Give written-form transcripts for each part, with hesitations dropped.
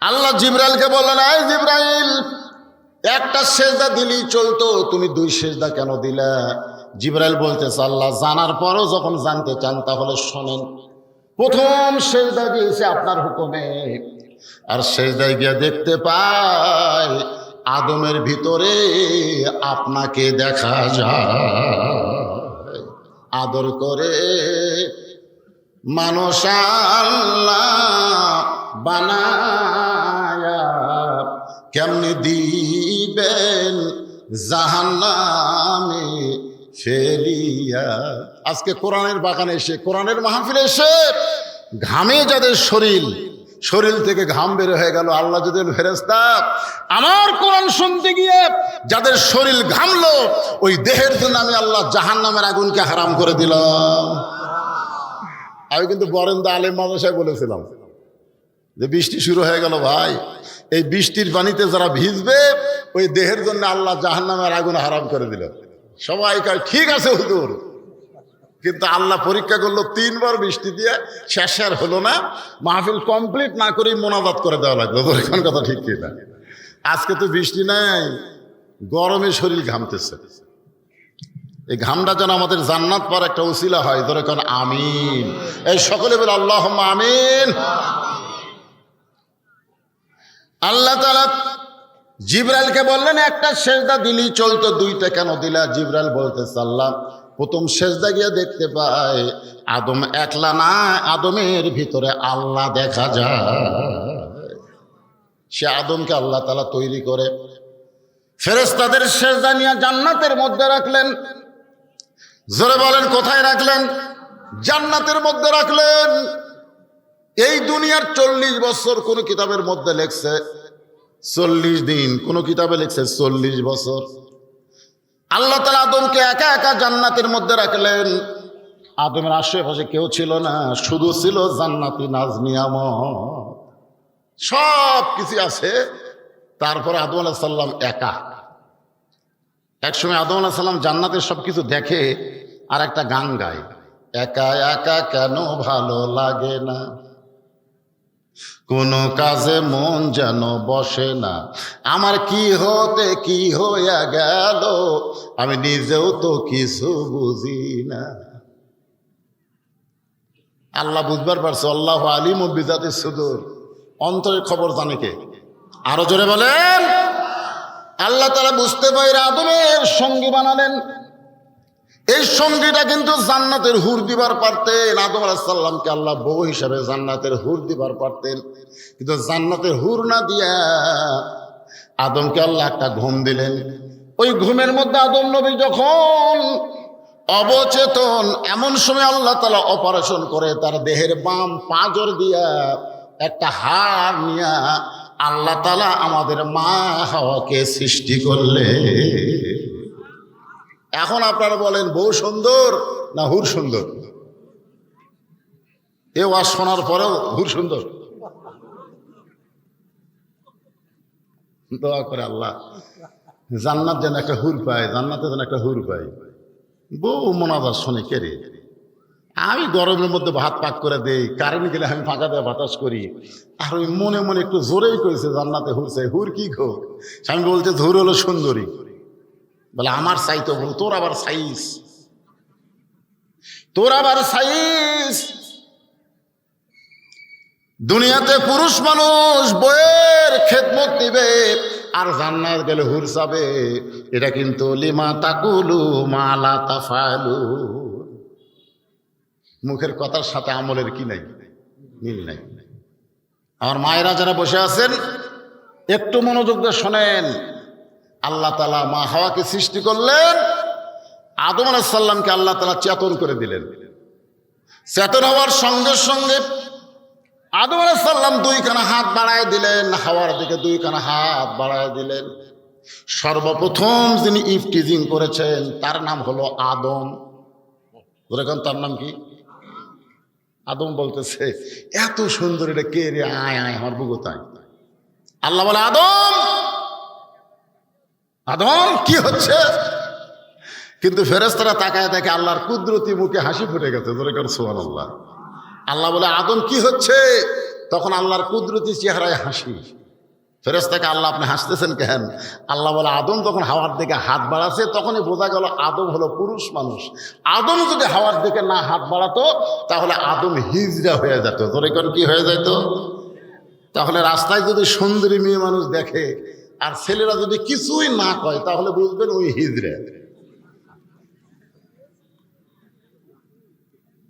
আল্লাহ জিবরাইলকে বললেন, এই জিবরাইল, একটা সেজদা দিলেই চলতো, তুমি দুই সেজদা কেন দিলা? জিবরাইল বলতেছে, আল্লাহ জানার পরও যখন জানতে চান তাহলে শোনেন। প্রথম সেজদা দিয়েছে আপনার হুকুমে, আর সেজদায় গিয়ে দেখতে পাই আদমের ভিতরে আপনাকে দেখা যায়। আদর করে মানুষ আল্লাহ বানায়া কেমনে দিবেন জাহান্নামে ফেলিয়া। আজকে কোরআনের বাগানে এসে, কোরআনের মাহফিলে এসে ঘামে যাদের শরীর থেকে ঘাম বের হয়ে গেল, আল্লাহ যদি ফেরেশতা আমার কোরআন শুনতে গিয়ে যাদের শরীর ঘামলো, ওই দেহের জন্য আমি আল্লাহ জাহান্নামের আগুনকে হারাম করে দিলাম। আমি কিন্তু বরেন্দা আলেম মাদ্রাসায় বলেছিলাম যে বৃষ্টি শুরু হয়ে গেল ভাই, এই বৃষ্টির পানিতে যারা ভিজবে ওই দেহের জন্য আল্লাহ জাহান্নামের আগুন হারাম করে দিল। সবাই কয় ঠিক আছে হুজুর, কিন্তু আল্লাহ পরীক্ষা করলো 3 বার বৃষ্টি দিয়ে, শেষে আর হলো না। মাহফিল কমপ্লিট না করেই মোনাজাত করে দেওয়া লাগলো। এখন কথা ঠিক কিনা? আজকে তো বৃষ্টি নাই, গরমে শরীর ঘামতেছে। এই ঘামটা যেন আমাদের জান্নাত পাওয়ার একটা উসিলা হয়। ধরে কোন আমিন, এই সকলে বলে আল্লাহুম্মা আমিন। আল্লাহ তাআলা জিবরাইলকে বললেন, একটা সেজদা দিলেই চলতো, দুইটা কেন দিলা? জিবরাইল বলতেছে, আল্লাহ প্রথম সেজদা গিয়ে দেখতে পায় আদম একলা না, আদমের ভিতরে আল্লাহ দেখা যায়। সে আদমকে আল্লাহ তাআলা তৈরি করে ফেরেশতাদের সেজদা নিয়ে জান্নাতের মধ্যে রাখলেন। জোরে বলেন কোথায় রাখলেন? জান্নাতের মধ্যে রাখলেন। এই দুনিয়ার 40 বছর কোন কিতাবের মধ্যে লেখছে 40 দিন, কোন কিতাবে লেখছে 40 বছর। আল্লাহ তাআলা আদমকে একা একা জান্নাতের মধ্যে রাখলেন। আদমের আশেপাশে কেউ ছিল না, শুধু ছিল জান্নাতি নাজ নিয়ামত, সব কিছু আছে। তারপরে আদম আলাইহিস সালাম একা। একসময় আদম আলাইহিস সালাম জান্নাতের সবকিছু দেখে আর একটা গান গায়, একা একা কেন ভালো লাগে না, কোনো কাজে মন যেন বসে না, আমার কি হতে কি হইয়া গেল, আমি নিজেও তো কিছু বুঝি না। আল্লাহ বুঝবার পারছে, আল্লাহু আলিমু বিযাতিস সুদূর, অন্তরের খবর জানে কে? আরো জোরে বলেন। আল্লাহ তাআলা বুঝতে পারে আদমের সঙ্গী বানালেন। এই সঙ্গীটা কিন্তু জান্নাতের হুর দিবার পারতেন। আদম আলাইহিস সালামকে আল্লাহ বউ হিসাবে জান্নাতের হুর দিবার পারতেন, কিন্তু জান্নাতের হুর না দিয়া আদমকে আল্লাহ একটা ঘুম দিলেন। ওই ঘুমের মধ্যে আদম নবী যখন অবচেতন, এমন সময় আল্লাহ তাআলা অপারেশন করে তার দেহের বাম পাঁজর দিয়া একটা হাড় নিয়া আল্লাহ তাআলা আমাদের মা হাওয়াকে সৃষ্টি করলে। এখন আপনারা বলেন বউ সুন্দর না হুর সুন্দর? এ ওয়াজ শোনার পরেও হুর সুন্দর? দোয়া করে আল্লাহ জান্নাত যেন একটা হুর পায়, জান্নাতে যেন একটা হুর পায়। বউ মোনাজাত শোনে কে রে? আমি গরমের মধ্যে ভাত পাক করে দেই, কারেন্ট গেলে আমি ফাঁকা দিয়ে বাতাস করি, আর ওই মনে মনে একটু জোরেই করেছে জান্নাতে হুর চাই। হুর কি গো? আমি বলতে হুর হলো সুন্দরী। বলে আমার চাই তো, বল তোর আবার সাইজ, তোর আবার সাইজ। দুনিয়াতে পুরুষ মানুষ বইয়ের খেদমত দিবে আর জান্নাত গেলে হুর চাবে, এটা কিন্তু লিমা তাকুলু মা লা তাফালু। মুখের কথার সাথে আমলের কি নাই, মিল নাই। আমার মায়েরা যারা বসে আছেন একটু মনোযোগ দিয়ে শোনেন। আল্লাহ তাআলা মা হাওয়াকে সৃষ্টি করলেন, আদম আলাইহিস সালামকে আল্লাহ তাআলা চেতন করে দিলেন। চেতন হওয়ার সঙ্গে সঙ্গে আদম আলাইহিস সালাম 2খানা হাত বাড়ায় দিলেন, হাওয়ার দিকে 2খানা হাত বাড়ায় দিলেন। সর্বপ্রথম যিনি ইফটিজিং করেছেন তার নাম হলো আদম। এখন তার নাম কি? আদম বলতেছে এত সুন্দর, এটা কে রে? আয় আয় আমার বুগোতায়। আল্লাহ বলে আদম, আদম কি হচ্ছে? কিন্তু ফেরেশতারা তাকায় দেখে আল্লাহর কুদরতি মুখে হাসি ফুটে গেছে। সুবহানাল্লাহ। আল্লাহ বলে আদম কি হচ্ছে? তখন আল্লাহর কুদরতি চেহারায় হাসি। ফেরেশতাকে আল্লাহ আপনি হাসতেছেন কেন? আল্লাহ বলে আদম তখন হাওয়ার দিকে হাত বাড়াচ্ছে, তখনই বোঝা গেল আদম হলো পুরুষ মানুষ। আদম যদি হাওয়ার দিকে না হাত বাড়াতো তাহলে আদম হিজড়া হয়ে যেত। তোরে কোন কি হয়ে যেত? তাহলে রাস্তায় যদি সুন্দরী মেয়ে মানুষ দেখে আর ছেলেরা যদি কিছুই না কয় তাহলে বুঝবেন ওই হিজড়া।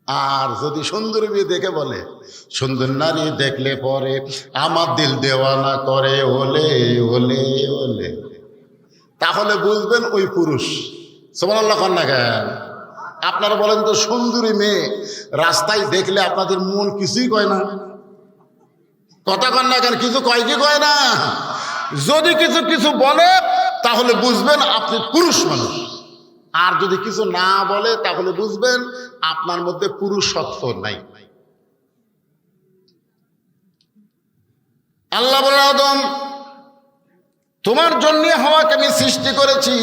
আর যদি সুন্দরী মেয়ে দেখে বলে সুন্দর নারী দেখলে পরে আমার দিল দেওয়ানা করে ওলে ওলে ওলে, তাহলে বুঝবেন ওই পুরুষ। সুবহানাল্লাহ কন না কেন? আপনারা বলেন তো সুন্দরী মেয়ে রাস্তায় দেখলে আপনাদের মন কিছুই কয় না? কথা কন না কেন? কিছু কয় কি কয় না? যদি কিছু কিছু বলে তাহলে বুঝবেন আপনি পুরুষ মানুষ। আর যদি কিছু না বলে তাহলে বুঝবেন আপনার মধ্যে পুরুষত্ব নাই। আল্লাহ বলে আদম তোমার জন্য হাওয়াকে আমি সৃষ্টি করেছি।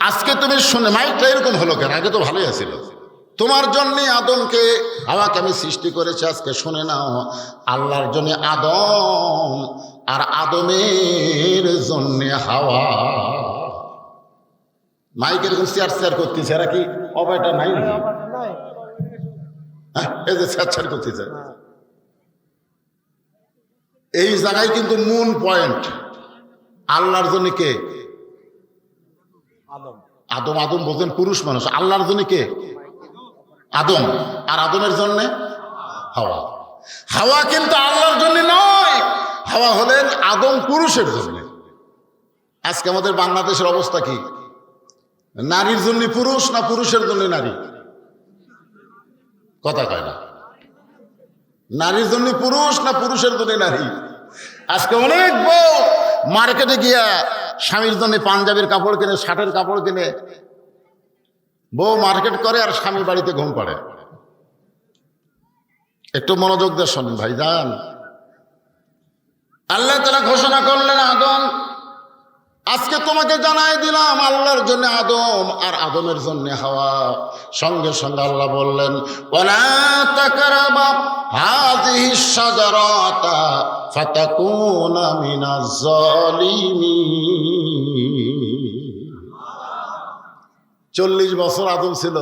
আজকে তুমি শুনে, মাইকটা এরকম হলো কেন? আগে তো ভালোই আছিল। তোমার জন্য আদমকে হাওয়াকে আমি সৃষ্টি করেছি, আজকে শুনে নাও। আল্লাহর জন্য আদম আর আদমের জন্য হাওয়া। মাইক এরকম চেয়ার চেয়ার করতেছে, এরা কি অবায়টা নাই? এই যে চেয়ার চেয়ার করতেছে, এই জায়গায় কিন্তু মূল পয়েন্ট। আল্লাহর জন্য কে? আদম। আদম বোঝেন পুরুষ মানুষ। আল্লাহর জন্য কে? আদম। আর আদমের জন্য হাওয়া। হাওয়া কিন্তু আল্লাহর জন্য নয়, হাওয়া হলেন আদম পুরুষের জন্য। আজকে আমাদের বাংলাদেশের অবস্থা কি? নারীর জন্য পুরুষ না পুরুষের জন্য নারী? কথা কয় না। নারীর জন্য পুরুষ না পুরুষের জন্য নারী? আজকে অনেক বউ মার্কেটে গিয়া স্বামীর জন্য পাঞ্জাবির কাপড় কিনে, শার্টের কাপড় কিনে বউ মার্কেট করে আর স্বামী বাড়িতে ঘুম পাড়ে। একটু মনোযোগ দিয়ে শোনেন ভাইজান। আল্লাহ তাআলা ঘোষণা করলেন আদম আজকে তোমাকে জানাই দিলাম আল্লাহর জন্য আদম আর আদমের জন্য হাওয়া। সঙ্গে সঙ্গে আল্লাহ বললেন ওয়ালা তাকরাবা হাযিহিশ শাজারাতা ফাতাকুনা মিনাজ জালিমিন। 40 বছর আদম ছিল,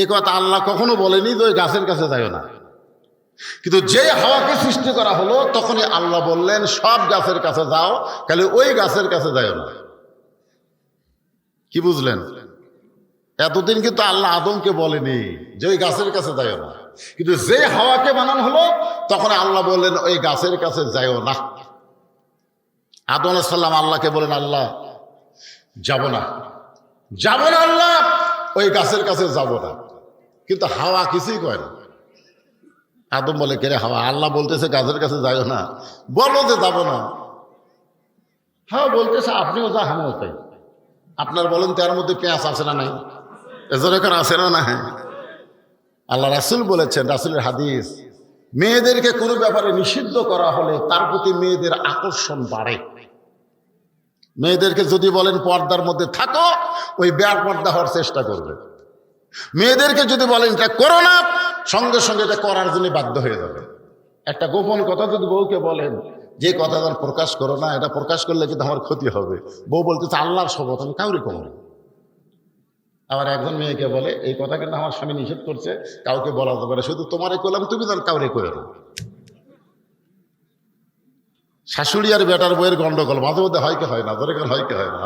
এই কথা আল্লাহ কখনো বলেনি যে ওই গাছের কাছে যাইও না। কিন্তু যে হাওয়াকে সৃষ্টি করা হলো তখনই আল্লাহ বললেন সব গাছের কাছে যাও, খালি ওই গাছের কাছে যাইও না। কি বুঝলেন? এতদিন কিন্তু আল্লাহ আদমকে বলেনি যে ওই গাছের কাছে যাইও না, কিন্তু যে হাওয়াকে বানানো হলো তখন আল্লাহ বললেন ওই গাছের কাছে যাইও না। আদম আলাইহিস সালাম আল্লাহকে বলেন আল্লাহ যাব না, যাব না আল্লাহ, ওই গাছের কাছে যাব না। কিন্তু হাওয়া কিছুই কয় না। আদম বলে কে রে হাওয়া, আল্লাহ বলতেছে গাছের কাছে যাইও না, বলো যে যাব না। হ্যাঁ বলতেছে আপনিও যা আমিও তাই। আপনার বলেন তার মধ্যে পেঁয়াজ আছে না নাই? এজরকার আছে না না? হ্যাঁ, আল্লাহ রাসূল বলেছেন, রাসূলের হাদিস, মেয়েদেরকে কোনো ব্যাপারে নিষিদ্ধ করা হলে তার প্রতি মেয়েদের আকর্ষণ বাড়ে। মেয়েদেরকে যদি বলেন পর্দার মধ্যে থাকো, ওই বেপর্দা হওয়ার চেষ্টা করবে। মেয়েদেরকে যদি বলেন এটা করো না, সঙ্গে সঙ্গে এটা করার জন্য বাধ্য হয়ে যাবে। একটা গোপন কথা যদি বউকে বলেন যে কথা তার প্রকাশ করো না, এটা প্রকাশ করলে কিন্তু আমার ক্ষতি হবে, বউ বলতেছে আল্লাহর শপথ আমি কাউরে কম না। আবার একজন মেয়েকে বলে এই কথা কিন্তু আমার স্বামী নিষেধ করছে, কাউকে বলা যাবে না, শুধু তোমারে করলাম, তুমি যেন কাউরে করে না। শাশুড়ি আর বেটার বইয়ের গন্ডগোল মাঝে মধ্যে হয় কি হয় না? ধরে হয় কি হয় না?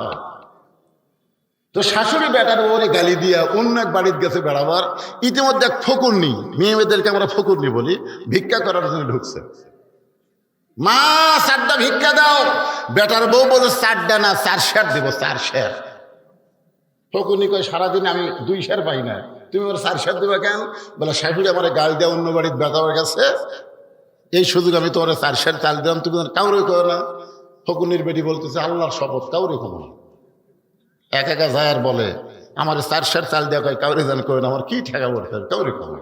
তো শাশুড়ি বেটার বউরে গালি দিয়া অন্য এক বাড়িতে গেছে বেড়াবার। ইতিমধ্যে এক ফকুরনি, মেয়েদেরকে আমরা ফকুরনি বলি, ভিক্ষা করার জন্য ঢুকছে। মা 4টা ভিক্ষা দাও। বেটার বউ বলে 4টা না 4 শের দেব, 4 শের। ফকুরনি কয় সারাদিন আমি 2 শের পাই না, তুমি ওর 4 শের দেবে কেন? বলে শাশুড়ি আমার গাল দেওয়া অন্য বাড়িতে বেড়াবার গেছে, এই সুযোগ আমি তোমার 4 শের চাল দিলাম, তুমি কাউরে করো না। ফকুরনির বেটি বলতেছে আল্লাহর শপথ কাউরে কমো না। একা যায় আর বলে আমার 4 শের চাল দেওয়া কয় কাউরে জান করে না, আমার কি ঠেকা পড়তে হবে, কাউরে কমো।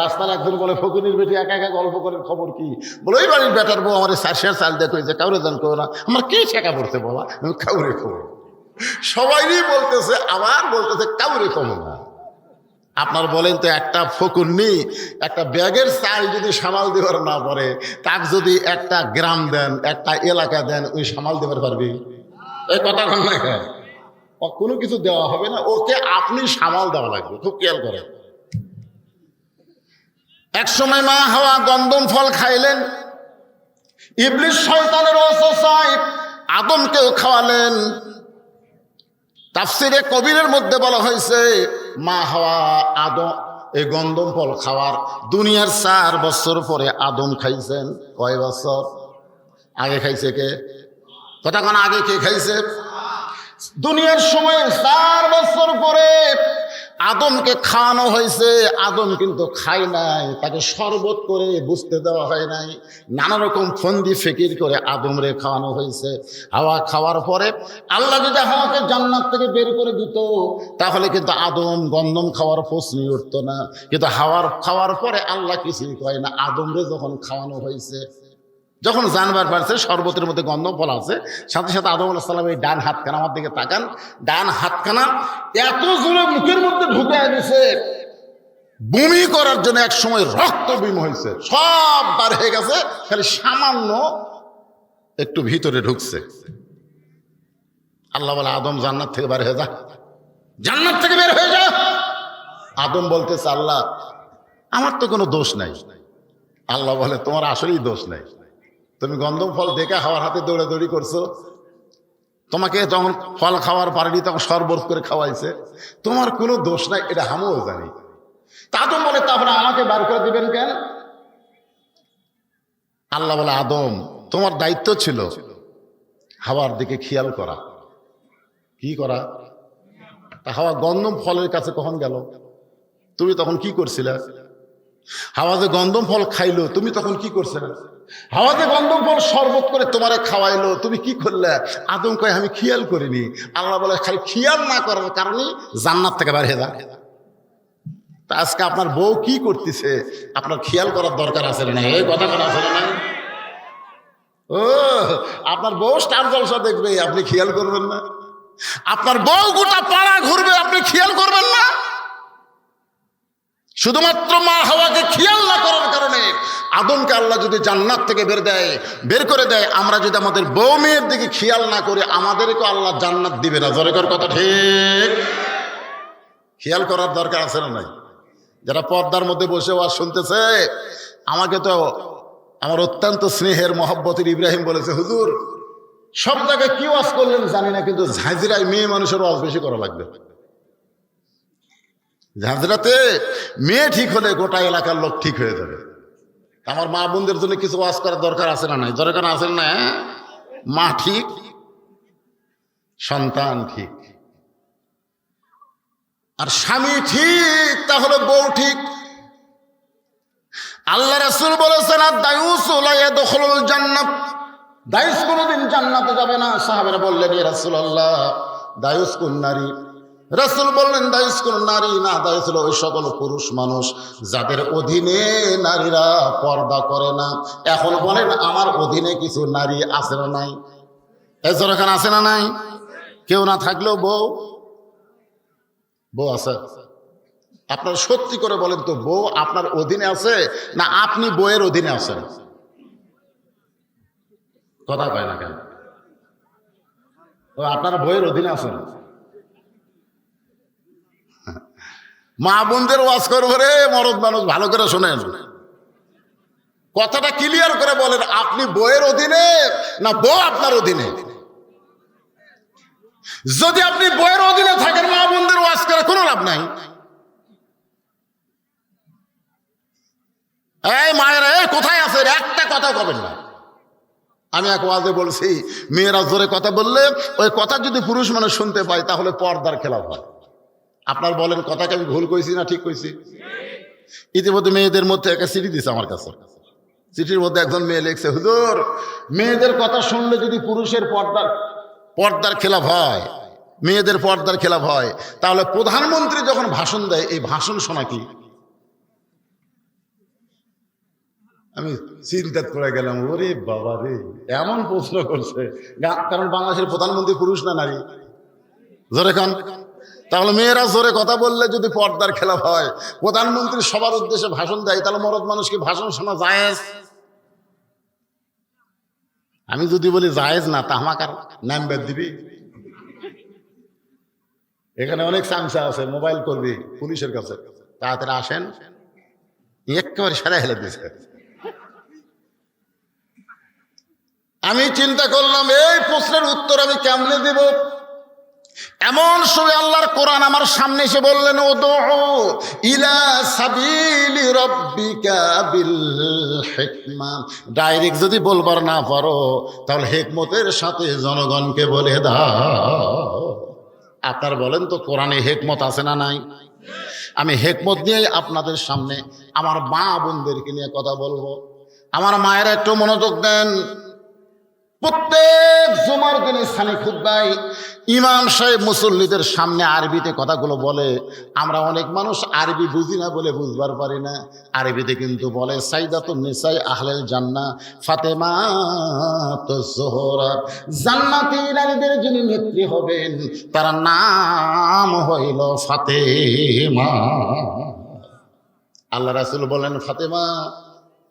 রাস্তার একজন বলে ফকুরনির বেটি একা একা গল্প করেন, খবর কি? বলে ওই বাড়ির বেটার বউ আমার 4 শের চাল দেওয়া কয়েছে কাউরে জান করো না, আমার কি ঠেকা পড়তে বলা, আমি কাউরে কমো। সবাই বলতেছে, আবার বলতেছে কাউরে কমো না। আপনার বলেন তো, একটা ফকুন্নি একটা ব্যাগের চাল যদি সামাল দেওয়ার না পারে, তাকে যদি একটা গ্রাম দেন, একটা এলাকা দেন, ওই সামাল দেবার পারবি? এই কথা কন না কেন? কোনো কিছু দেওয়া হবে না, ওকে আপনি সামাল দেওয়া লাগবে। খুব খেয়াল করেন। এক সময় মা হাওয়া গন্ধম ফল খাইলেন, ইবলিস শয়তানের ওয়াসওয়াসায় আদমকেও খাওয়ালেন। তাফসিরে কবিরের মধ্যে বলা হয়েছে, মা হাওয়া আদম এই গন্ধম ফল খাওয়ার দুনিয়ার 4 বছর পরে আদম খাইছেন। কয় বছর আগে খাইছে কে? কথা কোন আগে কে খাইছে? দুনিয়ার সময় 4 বছর পরে আদমকে খাওয়ানো হয়েছে। আদম কিন্তু খায় নাই, তাকে শরবত করে বুঝতে দেওয়া হয় নাই, নানা রকম ফন্দি ফিকির করে আদম রে খাওয়ানো হয়েছে। হাওয়া খাওয়ার পরে আল্লাহ যদি হাওয়াকে জান্নাত থেকে বের করে দিত, তাহলে কিন্তু আদম গন্ধম খাওয়ার প্রশ্নই উঠত না। কিন্তু হাওয়ার খাওয়ার পরে আল্লাহ কিছুই কয় না। আদম রে যখন খাওয়ানো হয়েছে, যখন জানবার পারছে শরবতের মধ্যে গন্ধম ফল আছে, সাথে সাথে আদম আলাইহিস সালাম এই ডান হাতখানা, আমার দিকে তাকান, ডান হাতখানা এত জোরে মুখের মধ্যে ঢুকে দিছে, বমি করার জন্য এক সময় রক্ত বিম হয়েছে, সব বার হয়ে গেছে, খালি সামান্য একটু ভিতরে ঢুকছে। আল্লাহ বলে, আদম জান্নাত থেকে বের হয়ে যা, জান্নাত থেকে বের হয়ে যা। আদম বলতেছে, আল্লাহ আমার তো কোনো দোষ নাই। আল্লাহ বলে, তোমার আসলেই দোষ নাই। তুমি গন্ধম ফল দেখে হাওয়ার হাতে দৌড়াদৌড়ি করছো, তোমাকে যখন ফল খাওয়ার পারেনি তখন শরবত করে খাওয়াইছে, তোমার কোনো দোষ নাই, এটা আমিও জানি। তা আদম বলে, তারপরে আমাকে বার করে দিবেন কেন? আল্লাহ বলে, আদম তোমার দায়িত্ব ছিল হাওয়ার দিকে খেয়াল করা। কি করা? তা হাওয়া গন্ধম ফলের কাছে কখন গেল? তুমি তখন কি করছিলে? হাওয়া যে গন্ধম ফল খাইলো, তুমি তখন কি করছিলে? হাওয়া যে গন্ধম ফল শরবত করে তোমারে খাওয়াইলো, তুমি কি করলে? আদম কয়, আমি খেয়াল করিনি। আল্লাহ বলে, খালি খেয়াল না করার কারণে জান্নাত থেকে বের হয়ে যা। তা আজকে আপনার বউ কি করতেছে, আপনার খেয়াল করার দরকার আছে না? এই কথা কেন আছে না? ও, আপনার বউ স্টার জলসা দেখবে, আপনি খেয়াল করবেন না? আপনার বউ গোটা পাড়া ঘুরবে, আপনি খেয়াল করবেন না? শুধুমাত্র মা হাওয়াকে খেয়াল না করার কারণে আদমকে আল্লাহ যদি জান্নাত থেকে বের করে দেয়, আমরা যদি আমাদের বউ মেয়ের দিকে খেয়াল না করি, আমাদেরকে আল্লাহ জান্নাত দিবে না। জোরে কথা ঠিক। খেয়াল করার দরকার আছে না নাই? যারা পর্দার মধ্যে বসে ওয়াজ শুনতেছে, আমাকে তো আমার অত্যন্ত স্নেহের মহব্বতের ইব্রাহিম বলেছে, হুজুর সব জায়গায় কি ওয়াজ করলেন জানি না, কিন্তু ঝাঁঝরায় মেয়ে মানুষের ওয়াজ বেশি করা লাগবে। ঝাঁঝরাতে মেয়ে ঠিক হলে গোটা এলাকার লোক ঠিক হয়ে যাবে। আমার মা বোনদের জন্য কিছু ওয়াজ করার দরকার আছে না নাই? দরকার আছে না? মা ঠিক, সন্তান ঠিক, আর স্বামী ঠিক, তাহলে বউ ঠিক। আল্লাহ রাসূল বলেছেন, দায়ুস লা ইয়াদখুলুল জান্নাত, দায়ুস কোনদিন জান্নাতে যাবে না। সাহাবারা বললেন, ইয়া রাসূলুল্লাহ, দায়ুস কোন নারী? রাসূল বললেন, দায়ুস কোন নারী না, দায়ুস হলো ওই সকল পুরুষ মানুষ যাদের অধীনে নারীরা পর্দা করে না। এখন বলেন, আমার অধীনে কিছু নারী আছে না নাই? এজরখান আছে না নাই? কেউ না থাকলেও বউ আছে। আপনার সত্যি করে বলেন তো, বউ আপনার অধীনে আছে না আপনি বউয়ের অধীনে আছেন? কথা কয় না কেন? আপনারা বউয়ের অধীনে আছেন। মা বোনদের ওয়াজ করবো রে মরদ মানুষ, ভালো করে শোনেন, কথাটা ক্লিয়ার করে বলেন, আপনি বউয়ের অধীনে না বউ আপনার অধীনে? যদি আপনি বউয়ের অধীনে থাকেন, মা বোনদের ওয়াজ করে কোনো লাভ নাই। এই মায়েরা, এই কোথায় আছে? একটা কথা কবেন না। আমি এক ওয়াজে বলছি, মেয়েরা জোরে কথা বললে ওই কথা যদি পুরুষ মানুষ শুনতে পায়, তাহলে পর্দার খেলাফ হয়। আপনার বলেন, কথাকে আমি ভুল কইছি না ঠিক কইছি? ইতিমধ্যে মেয়েদের মধ্যে একটা চিঠি দিছে আমার কাছে। চিঠির মধ্যে একজন মেয়ে লিখছে, হুজুর মেয়েদের কথা শুনলে যদি পুরুষের পর্দার খেলাফ হয়, মেয়েদের পর্দার খেলাফ হয়, তাহলে প্রধানমন্ত্রী যখন ভাষণ দেয়, এই ভাষণ শোনা কি? আমি চিন্তা করে গেলাম, ওরে বাবা রে, এমন প্রশ্ন করছে। কারণ বাংলাদেশের প্রধানমন্ত্রী পুরুষ না নারী? জোরে খান। তাহলে মেয়েরা জোরে কথা বললে যদি পর্দার খেলাফ হয়, প্রধানমন্ত্রী সবার উদ্দেশ্যে ভাষণ দেয়, তাহলে মরদ মানুষকে ভাষণ শোনা জায়েজ? আমি যদি বলি জায়েজ না, তা আমাকে আর নাম বেদ দিবি? এখানে অনেক চামচা আছে, মোবাইল করবি পুলিশের কাছে, তাড়াতাড়ি আসেন, একেবারে সেরা হেলে দিয়েছে। আমি চিন্তা করলাম এই প্রশ্নের উত্তর আমি কেমনে দিব। এমন সময় আল্লাহর কোরআন আমার সামনে এসে বললেন, উদউ ইলা সাবিলি রাব্বিকা বিল হিকমা। ডাইরেক্ট যদি বলবার না পারো, তাহলে হিকমতের সাথে জনগণকে বলে দাও। আপনার বলেন তো কোরআনে হিকমত আছে না নাই? আমি হিকমত নিয়ে আপনাদের সামনে আমার মা বোনদেরকে নিয়ে কথা বলবো। আমার মায়েরা একটু মনোযোগ দেন। প্রত্যেক জুমার দিনে ইসলামী খুতবায় ইমাম সাহেব মুসল্লিদের সামনে আরবিতে কথাগুলো বলে। আমরা অনেক মানুষ আরবি বুঝি না বলে বুঝবার পারি না। আরবিতে কিন্তু বলে সাইদাতুন নিসাই আহলেল জান্নাহ ফাতেমাতুজ যোহরা, জান্নাতি নারীদের যিনি নেত্রী হবেন তার নাম হইল ফাতেমা। আল্লাহ রাসূল বলেন, ফাতেমা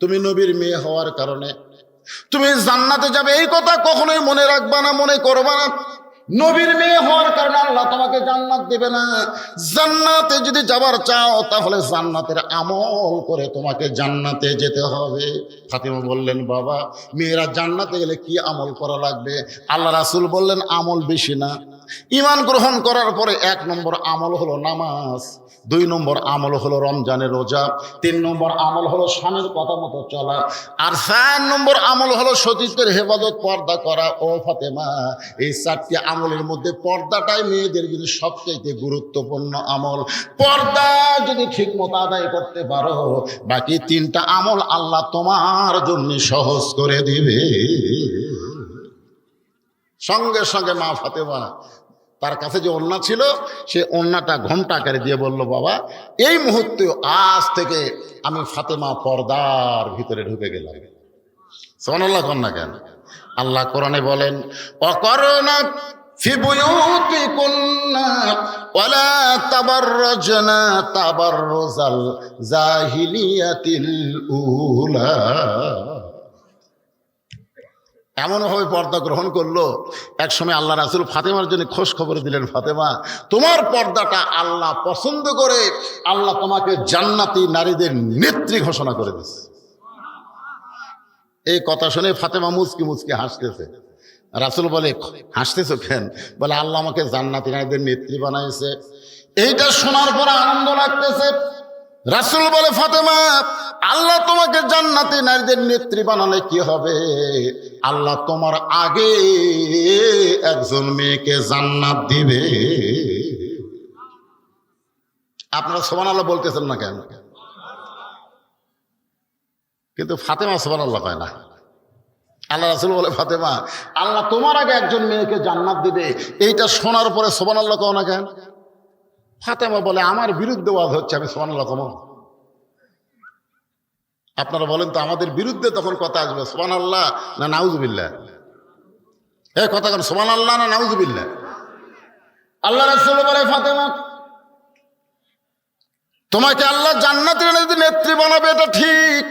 তুমি নবীর মেয়ে হওয়ার কারণে তুমি জান্নাতে যাবে, এই কথা কখনোই মনে রাখবা না, মনে করবা না। নবীর মেয়ে হওয়ার কারণে আল্লাহ তোমাকে জান্নাত দেবে না। জান্নাতে যদি যাবার চাও, তাহলে জান্নাতের আমল করে তোমাকে জান্নাতে যেতে হবে। ফাতিমা বললেন, বাবা মেয়েরা জান্নাতে গেলে কি আমল করা লাগবে? আল্লাহ রাসূল বললেন, আমল বেশি না। ঈমান গ্রহণ করার পরে 1 নম্বর আমল হলো নামাজ, 2 নম্বর আমল হলো রমজানের রোজা, 3 নম্বর আমল হলো স্বামীর কথা মতো চলা, আর 4 নম্বর আমল হলো সতীত্বের হেফাজত, পর্দা করা। ও ফাতেমা, এই 4টি আমলের মধ্যে পর্দাটাই মেয়েদের জন্য সবচেয়ে গুরুত্বপূর্ণ আমল। পর্দা যদি ঠিক মতো আদায় করতে পারো, বাকি 3টা আমল আল্লাহ তোমার জন্য সহজ করে দিবে। সঙ্গে সঙ্গে মা ফাতেমা তার কাছে যে ওড়না ছিল, সে ওড়নাটা ঘোমটা আকারে দিয়ে বলল, বাবা এই মুহূর্তে আজ থেকে আমি ফাতেমা পর্দার ভিতরে ঢুকে গেলাম। সুবহানাল্লাহ কোন না কেন? আল্লাহ কোরআনে বলেন, অকরনা ফি বুয়ুতিকুন্না ওয়ালা তাবাররাজনা তাবাররুজাল জাহিলিয়াতিল উলা। এমনভাবে পর্দা গ্রহণ করলো, একসময় আল্লাহ রাসূল ফাতেমার জন্য খোঁজ খবর দিলেন, ফাতেমা তোমার পর্দাটা আল্লাহ পছন্দ করে আল্লাহ তোমাকে জান্নাতি নারীদের নেত্রী ঘোষণা করে দিয়েছে। এই কথা শুনে ফাতেমা মুচকি মুচকি হাসতেছে। রাসূল বলে, হাসতেছো কেন? বলে, আল্লাহ আমাকে জান্নাতি নারীদের নেত্রী বানাইছে। এইটা শোনার পর আনন্দ লাগতেছে। রাসূল বলে, ফাতেমা আল্লাহ তোমাকে জান্নাতি নারীদের নেত্রী বানালে কি হবে? আল্লাহ তোমার আগে একজন মেয়েকে জান্নাত দিবে। আপনারা সুবহানাল্লাহ বলতেছেন না কেন? কিন্তু ফাতেমা সুবহানাল্লাহ কয় না। আল্লাহ রাসূল বলে, ফাতেমা আল্লাহ তোমার আগে একজন মেয়েকে জান্নাত দিবে। এইটা শোনার পরে সুবহানাল্লাহ কও না কেন? ফাতেমা বলে, আমার বিরুদ্ধে ওয়াজ হচ্ছে, আমি সুবহানাল্লাহ কম। আপনারা বলেন তো, আমাদের বিরুদ্ধে তখন কথা আসবে সুবহানাল্লাহ না নাউজুবিল্লাহ? এই কথা কেন, সুবহানাল্লাহ না নাউজুবিল্লাহ? আল্লাহ রাসূল বলে, ফাতেমা তোমাকে আল্লাহ জান্নাতের নেত্রী বানাবে, এটা ঠিক,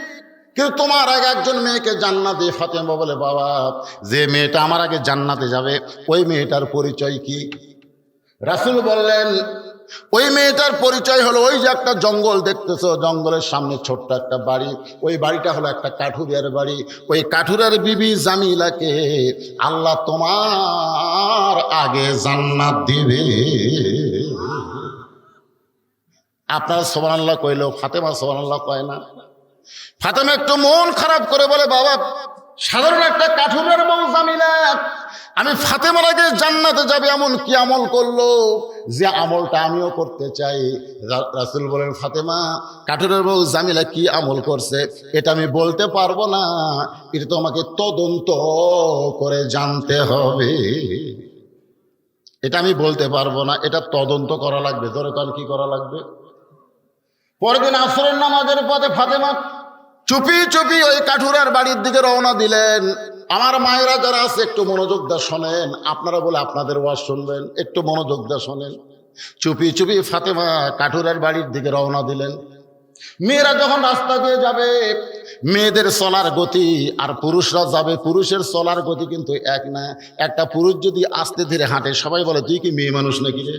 কিন্তু তোমার আগে একজন মেয়েকে জান্নাত দিয়ে। ফাতেমা বলে, বাবা যে মেয়েটা আমার আগে জান্নাতে যাবে ওই মেয়েটার পরিচয় কি? রাসূল বললেন, ওই মেয়েটার পরিচয় হলো, ওই যে একটা জঙ্গল দেখতেছো, জঙ্গলের সামনে ছোট্ট একটা বাড়ি, ওই বাড়িটা হলো একটা কাঠুরিয়ার বাড়ি। ওই কাঠুরিয়ার বিবি জামিলাকে আল্লাহ তোমার আগে জান্নাত দিবে। আপনারা সুবহানাল্লাহ কইলেও ফাতেমা সুবহানাল্লাহ কয় না। ফাতেমা একটু মন খারাপ করে বলে, বাবা সাধারণ একটা কাঠুরিয়ার বউ জামিলা আমি ফাতেমার আগে জান্নাতে যাবে এমন কি আমল করলো যে আমলটা আমিও করতে চাই? রাসূল বলেন, ফাতেমা কাঠুরের বউ জামিলা কি আমল করছে এটা আমি বলতে পারবো না, এটা তোমাকে তদন্ত করে জানতে হবে। এটা আমি বলতে পারবো না, এটা তদন্ত করা লাগবে। ধরে কারণ কি করা লাগবে? পরের দিন আসরের নামাজের পথে ফাতেমা চুপি চুপি ওই কাঠুরার বাড়ির দিকে রওনা দিলেন। আমার মায়েরা যারা আছে একটু মনোযোগ দিয়ে শোনেন, আপনারা বলে আপনাদের ওয়াজ শুনবেন, একটু মনোযোগ দিয়ে শোনেন। চুপি চুপি ফাতেমা কাঠুরার বাড়ির দিকে রওনা দিলেন। মেয়েরা যখন রাস্তা দিয়ে যাবে, মেয়েদের চলার গতি আর পুরুষরা যাবে, পুরুষের চলার গতি কিন্তু এক না। একটা পুরুষ যদি আস্তে ধীরে হাঁটে, সবাই বলে তুই কি মেয়ে মানুষ নাকি রে,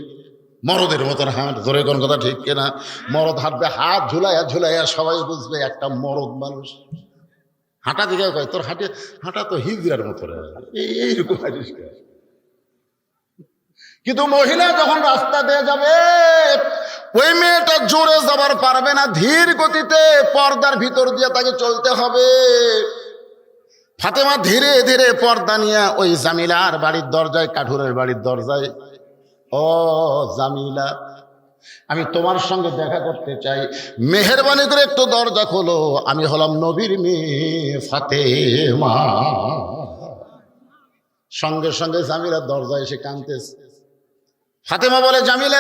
মরদের মতন হাঁট। ধরে কোন কথা ঠিক কিনা? মরদ হাঁটবে হাত ঝুলাইয়া ঝুলাইয়া, সবাই বুঝবে একটা মরদ মানুষ। হাঁটা দিকে কয় তোর হাঁটা তো হিজড়ার মতো, এইরকম হাঁটিস। কিন্তু মহিলা যখন রাস্তা দিয়ে যাবে, ওই মেয়েটা জোরে যাবার পারবে না, ধীর গতিতে পর্দার ভিতর দিয়ে তাকে চলতে হবে। ফাতেমা ধীরে ধীরে পর্দা নিয়ে ওই জামিলার বাড়ির দরজায়, কাঠুরের বাড়ির দরজায়, ও জামিলা, আমি তোমার সঙ্গে দেখা করতে চাই, মেহেরবানি করে একটু দরজা খোলো, আমি হলাম নবীর মেয়ে ফাতেমা। সঙ্গে সঙ্গে জামিলার দরজায় এসে কাঁদতেছে। ফাতেমা বলে, জামিলা,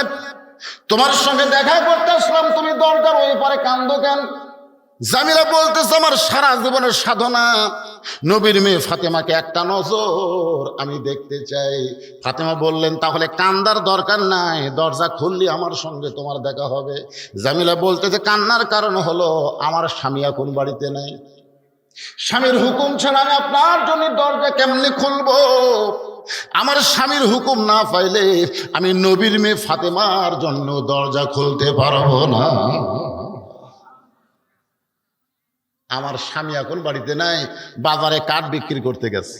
তোমার সঙ্গে দেখা করতে আসলাম, তুমি দরজার ওই পারে কান্দো কেন? জামিলা বলতেছে, আমার সারা জীবনের সাধনা নবীর মেয়ে ফাতেমাকে একটা নজর আমি দেখতে চাই। ফাতেমা বললেন, তাহলে কান্দার দরকার নাই, দরজা খুললি আমার সঙ্গে তোমার দেখা হবে। জামিলা বলতেছে, কান্নার কারণ হলো আমার স্বামী এখন বাড়িতে নাই, স্বামীর হুকুম ছাড়া আমি আপনার জন্য দরজা কেমনে খুলবো? আমার স্বামীর হুকুম না পাইলে আমি নবীর মেয়ে ফাতেমার জন্য দরজা খুলতে পারবো না। আমার স্বামী এখন বাড়িতে নাই, বাজারে কাঠ বিক্রি করতে গেছে,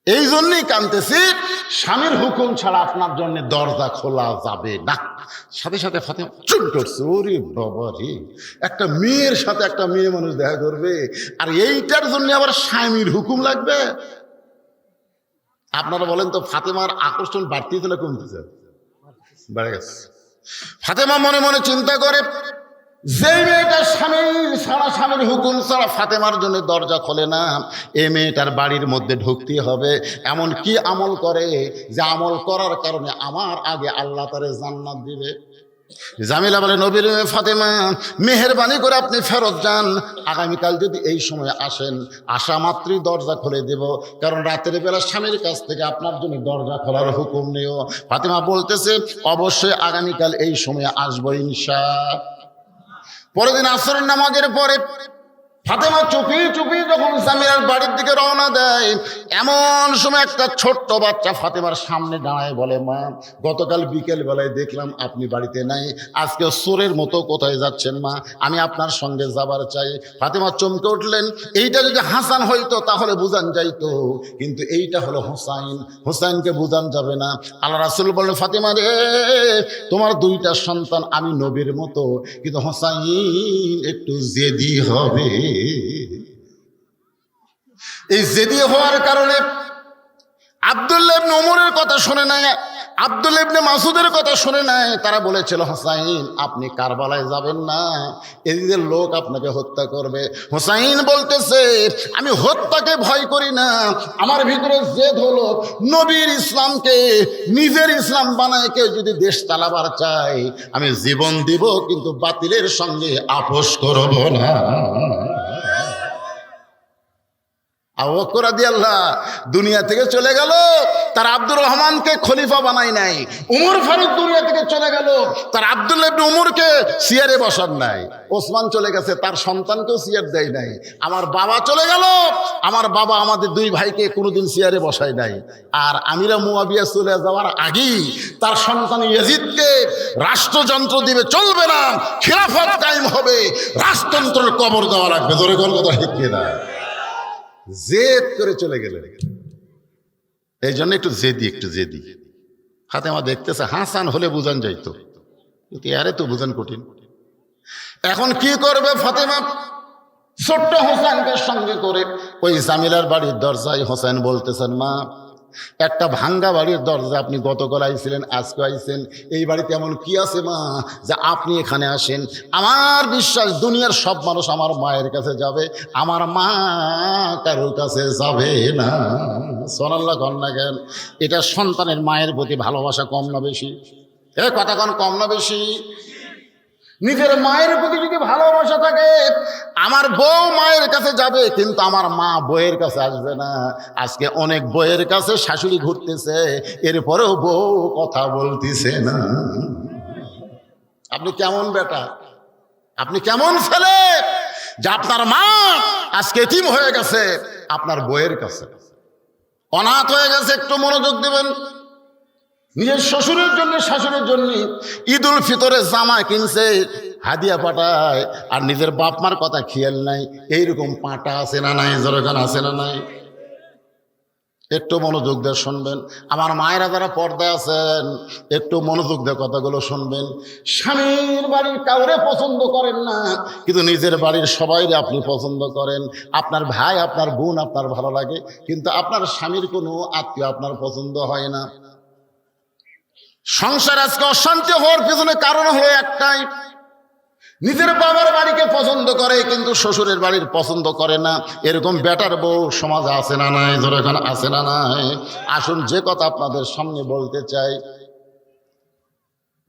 এই জন্যই কাঁদতেছি, স্বামীর হুকুম ছাড়া আপনার জন্য দরজা খোলা যাবে না। সাথে সাথে ফাতেমা চুপ করছে, ওরে বাবা রে, একটা মেয়ের সাথে একটা মেয়ে মানুষ দেখা করবে, আর এইটার জন্য আবার স্বামীর হুকুম লাগবে? আপনারা বলেন তো, ফাতেমার আকর্ষণ বাড়তেছে না কমতেছে? বেড়ে গেছে। ফাতেমা মনে মনে চিন্তা করে, যে মেয়েটা স্বামী ছাড়া, স্বামীর হুকুম ছাড়া ফাতেমার জন্য দরজা খোলে না, এই মেয়েটার বাড়ির মধ্যে ঢুকতে হবে। এমন কি আমল করে যে আমল করার কারণে আমার আগে আল্লাহ তারে জান্নাত দিবে? জামিলা বলে, নবীর মেয়ে ফাতেমা, মেহেরবানি করে আপনি ফেরত যান, আগামীকাল যদি এই সময় আসেন, আসা মাত্রই দরজা খুলে দেব, কারণ রাতের বেলা স্বামীর কাছ থেকে আপনার জন্য দরজা খোলার হুকুম নেও। ফাতেমা বলতেছে, অবশ্যই আগামীকাল এই সময় আসবো ইনশাআল্লাহ। পরের দিন আসরের নামাজের পরে ফাতেমা চুপি চুপি যখন জামিলার বাড়ির দিকে রওনা দেয়, এমন সময় একটা ছোট্ট বাচ্চা ফাতেমার সামনে দাঁড়ায় বলে, মা, গতকাল বিকেল বেলায় দেখলাম আপনি বাড়িতে নাই, আজকে চোরের মতো কোথায় যাচ্ছেন মা? আমি আপনার সঙ্গে যাবার চাই। ফাতেমা চমকে উঠলেন, এইটা যদি হাসান হইতো তাহলে বুঝান যাইতো, কিন্তু এইটা হলো হোসাইন, হোসাইনকে বুঝান যাবে না। আল্লাহ রাসূল বললেন, ফাতেমা রে, তোমার দুইটা সন্তান আমি নবীর মতো, কিন্তু হোসাইন একটু জেদি হবে। এই জেদি হওয়ার কারণে আব্দুল্লাহ ইবনে ওমরের কথা শুনে নাই, আব্দুল্লাহ ইবনে মাসুদের কথা শুনে নাই। তারা বলেছিল, হোসাইন আপনি কারবালায় যাবেন না, এদিকের লোক আপনাকে হত্যা করবে। হোসাইন বলতেছে, আমি হত্যাকে ভয় করি না, আমার ভিতরে জেদ হলো নবীর ইসলামকে নিজের ইসলাম বানায় কেউ যদি দেশ চালাবার চায়, আমি জীবন দিব, কিন্তু বাতিলের সঙ্গে আপোষ করব না। আবু বকর রাদিয়াল্লাহু দুনিয়া থেকে চলে গেল, তার আব্দুর রহমানকে খলিফা বানাই নাই। উমর ফারুক দুনিয়া থেকে চলে গেল, তার আব্দুল্লাহ ইবনে উমরকে চেয়ারে বসান নাই। ওসমান চলে গেছে, তার সন্তানকেও চেয়ার দেয় নাই। আমার বাবা চলে গেল, আমার বাবা আমাদের দুই ভাইকে কোনোদিন চেয়ারে বসায় নাই। আর আমিরা মুয়াবিয়া চলে যাওয়ার আগেই তার সন্তান ইয়াজিদকে রাষ্ট্রযন্ত্র দিবে, চলবে না, খিলাফত কায়েম হবে, রাজতন্ত্রের কবর দেওয়া লাগবে। ধরে কোন কথা ঠিক কিনা? জেদ করে চলে গেলেন। এই জন্য একটু জেদি। ফাতেমা দেখতেছে, হাসান হলে বুঝান যাইতো, কিন্তু আরে তো বুঝান কঠিন। এখন কি করবে ফাতেমা? ছোট্ট হোসেনকে সঙ্গে করে ওই জামিলার বাড়ির দরজায় হোসেন বলতেছেন, মা, একটা ভাঙ্গা বাড়ির দরজা, আপনি গতকাল আইছিলেন, আজকে আইছেন, এই বাড়িতে এমন কি আছে মা যে আপনি এখানে আসেন? আমার বিশ্বাস দুনিয়ার সব মানুষ আমার মায়ের কাছে যাবে, আমার মা কারোর কাছে যাবে না। সুবহানাল্লাহ কন্যা জ্ঞান। এটা সন্তানের মায়ের প্রতি ভালোবাসা কম না বেশি? কথা কন, কম না বেশি? নিজের মায়ের প্রতি যদি ভালোবাসা থাকে, আমার বউ মায়ের কাছে যাবে কিন্তু আমার মা বউয়ের কাছে আসবে না। আজকে অনেক বউয়ের কাছে শাশুড়ি ঘুরতেছে, এরপরেও বউ কথা বলতেছে না। আপনি কেমন বেটা, আপনি কেমন ছেলে যে আপনার মা আজকে এতিম হয়ে গেছে আপনার বউয়ের কাছে, অনাথ হয়ে গেছে। একটু মনোযোগ দেবেন। নিজের শ্বশুরের জন্য শাশুড়ির জন্য ঈদুল ফিতরে জামা কিনছে, হাদিয়া পাঠায়, আর নিজের বাপ মার কথা খেয়াল নাই। এইরকম পাটা আছে না নাই? জরখান আছে না নাই? একটু মনোযোগ দিয়ে শুনবেন। আমার মায়েরা যারা পর্দায় আছেন, একটু মনোযোগ দিয়ে কথাগুলো শুনবেন। স্বামীর বাড়ির কাউরে পছন্দ করেন না, কিন্তু নিজের বাড়ির সবাইরে আপনি পছন্দ করেন। আপনার ভাই, আপনার বোন আপনার ভালো লাগে, কিন্তু আপনার স্বামীর কোনো আত্মীয় আপনার পছন্দ হয় না। সংসার আজকে অশান্তি হওয়ার পিছনে কারণ হলো একটাই, নিজের বাবার বাড়িকে পছন্দ করে কিন্তু শ্বশুরের বাড়ির পছন্দ করে না। এরকম বেটার বউ সমাজে আছে না নাই? ধরে এখন আছে না নাই? আসুন, যে কথা আপনাদের সামনে বলতে চাই।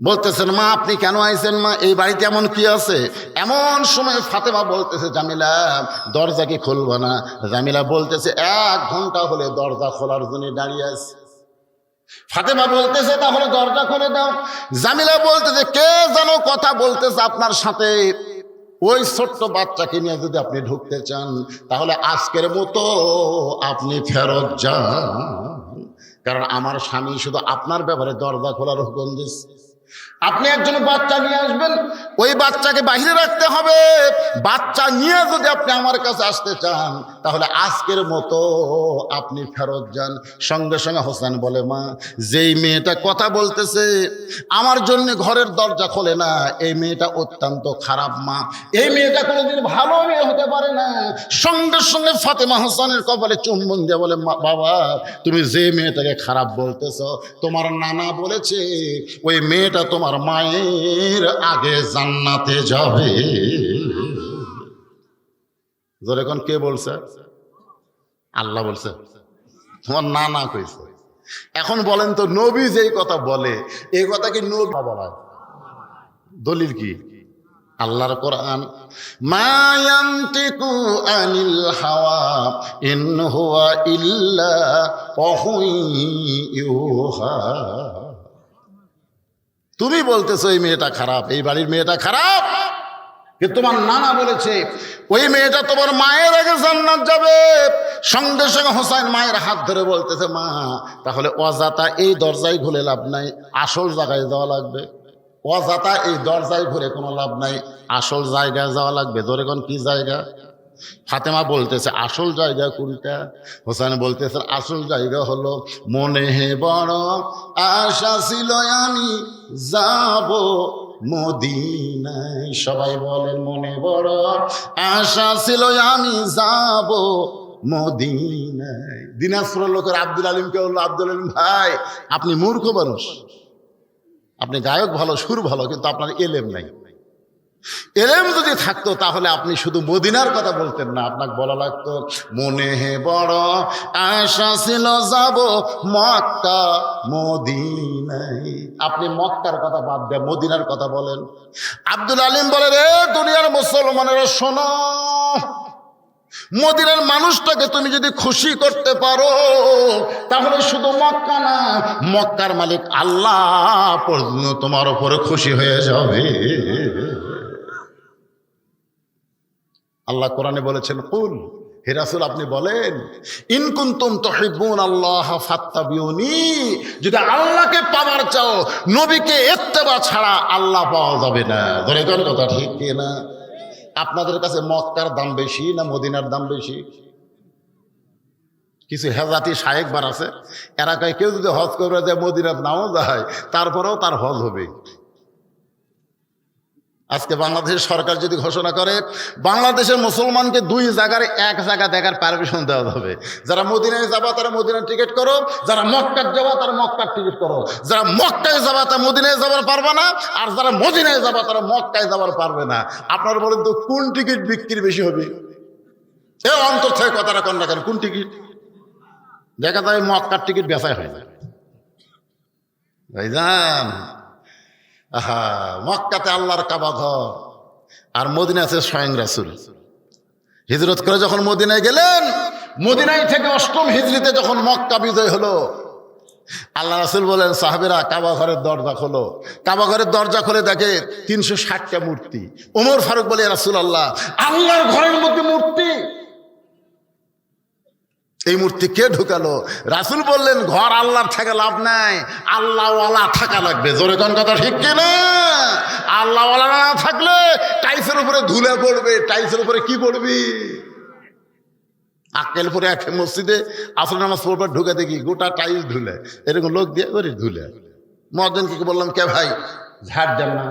বলতেছেন, মা আপনি কেন আইছেন? মা এই বাড়িতে এমন কি আছে? এমন সময় ফাতেমা বলতেছে, জামিলা দরজা কি খুলবো না? জামিলা বলতেছে, 1 ঘন্টা হলে দরজা খোলার জন্য দাঁড়িয়ে আছে। ফাতেমা বলতেছে, তাহলে দরজা খুলে দাও। জামিলা বলতেছে, কে যেন কথা বলতেছে আপনার সাথে। ওই ছোট্ট বাচ্চাকে নিয়ে যদি আপনি ঢুকতে চান, তাহলে আজকের মতো আপনি ফেরত যান, কারণ আমার স্বামী শুধু আপনার ব্যাপারে দরজা খোলার হুকুম দিচ্ছে। আপনি একজন বাচ্চা নিয়ে আসবেন, ওই বাচ্চাকে বাইরে রাখতে হবে। বাচ্চা নিয়ে যদি আপনি আমার কাছে আসতে চান, তাহলে আজকের মতো আপনি ফেরত যান। সঙ্গে সঙ্গে হোসেন বলে, মা যেই মেয়েটা কথা বলতেছে আমার জন্য ঘরের দরজা খোলে না, এই মেয়েটা অত্যন্ত খারাপ মা, এই মেয়েটা কোনোদিন ভালো মেয়ে হতে পারে না। সঙ্গে সঙ্গে ফাতেমা হোসেনের কপালে চুম্বন দিয়ে বলে, বাবা তুমি যে মেয়েটাকে খারাপ বলতেছ, তোমার নানা বলেছে ওই মেয়েটা তোমার মায়ের আগে জান্নাতে যাবে। যখন কে বলছে? আল্লাহ বলছে, তোমার নানা কইছে। এখন বলেন তো, নবী যেই কথা বলে এই কথা কি নবী বলা? দলিল কি? আল্লাহর কোরআন, মা ইয়ানতিকু আনিল হাওয়া ইন হুয়া ইল্লা ওয়াহুন ইউহা। তুমি বলতেছো এই মেয়েটা খারাপ, এই বাড়ির মেয়েটা খারাপ, কিন্তু তোমার নানা বলেছে ওই মেয়েটা তোমার মায়ের আগে জান্নাত যাবে। সঙ্গে সঙ্গে হোসেন মায়ের হাত ধরে বলতেছে, মা তাহলে অজাতা এই দরজায় ঘুরে লাভ নাই, আসল জায়গায় যাওয়া লাগবে। অজাতা এই দরজায় ঘুরে কোনো লাভ নাই, আসল জায়গায় যাওয়া লাগবে। ধরে কোন কি জায়গা? ফাতেমা বলতেছে, আসল জায়গা কোনটা? হোসেন বলতেছে, আসল জায়গা হলো, মনে হে বড় আশা ছিল আমি যাব মদিনায়। সবাই বলেন, মনে বড় আশা ছিল আমি যাব মদিনায়। দিনাজপুরের লোকের আব্দুল আলিমকে বললো, আব্দুল আলিম ভাই আপনি মূর্খ মানুষ, আপনি গায়ক ভালো, সুর ভালো, কিন্তু আপনার এলেম নাই। এলেম যদি থাকতো তাহলে আপনি শুধু মদিনার কথা বলতেন না, আপনাকে বলা লাগতো মনে হে বড় আশা ছিল যাব মক্কা মদিনায়। আপনি মক্কার কথা বাদ দিয়ে মদিনার কথা বলেন। আব্দুল আলিম বলে, রে দুনিয়ার মুসলমানেরা শোনো, মদিনার মানুষটাকে তুমি যদি খুশি করতে পারো, তাহলে শুধু মক্কা না, মক্কার মালিক আল্লাহ পর্যন্ত তোমার উপরে খুশি হয়ে যাবে। আল্লাহ কোরআনে বলেছেন, কুল হে রাসূল আপনি বলেন, ইন কুনতুম তুহিব্বুনাল্লাহ ফাত্তাবিউনি, যদি আল্লাহকে পাওয়ার চাও নবীকে ইত্তেবা ছাড়া আল্লাহ পাওয়া যাবে না। ধরে কোন কথা ঠিক কি না? আপনাদের কাছে মক্কার দাম বেশি না মদিনার দাম বেশি? কিছু হেজাতি শায়েখবার আছে, এরা কয় কেউ যদি হজ করে দেয় মদিনার নাও যায়, তারপরেও তার হজ হবে। আজকে বাংলাদেশের সরকার যদি ঘোষণা করে বাংলাদেশের মুসলমানকে 2 জায়গার 1 জায়গা দেখার পারমিশন দেওয়া হবে, যারা মদিনায় যাবা তারা মদিনার টিকিট করো, যারা মক্কার যাবা তারা মক্কার টিকিট করো। যারা মক্কায় যাবা তারা মদিনায় যাবার পারবে না, আর যারা মদিনায় যাবা তারা মক্কায় যাবার পারবে না। আপনারা বলেন তো কোন টিকিট বিক্রি বেশি হবে? এ অন্তর থেকে কথাটা কোন রাখেন, কোন টিকিট? দেখা যায় মক্কার টিকিট বেচাই হয় না। ভাইজান আহা, মক্কাতে আল্লাহর কাবা ঘর, আর মদিনা আছে স্বয়ং রাসূল। হিজরত করে যখন মদিনায় গেলেন, মদিনায় থেকে ৮ম হিজরিতে যখন মক্কা বিজয় হলো, আল্লাহ রাসূল বলেন, সাহাবেরা কাবা ঘরের দরজা খোলো। কাবা ঘরের দরজা খুলে দেখে ৩৬০টা মূর্তি। ওমর ফারুক বলে, রাসূলুল্লাহ, আল্লাহর ঘরের মধ্যে মূর্তি, এই মূর্তি কে ঢুকালো? রাসূল বললেন, ঘর আল্লাহর থেকে লাভ নাই, আল্লাহওয়ালা থাকা লাগবে। জোরে কোন কথা ঠিক কিনা? আল্লাহওয়ালা না থাকলে টাইলসের উপরে ধুলে পড়বে। টাইলসের উপরে কি পড়বি? আক্কেলপুরে এক মসজিদে আসর নামাজ পড়বার ঢুকে দেখি গোটা টাইলস ধুলে, এরকম লোক দিয়ে করে ধুলে। মুয়াজ্জিনকে বললাম, কে ভাই ঝাড় দেন না,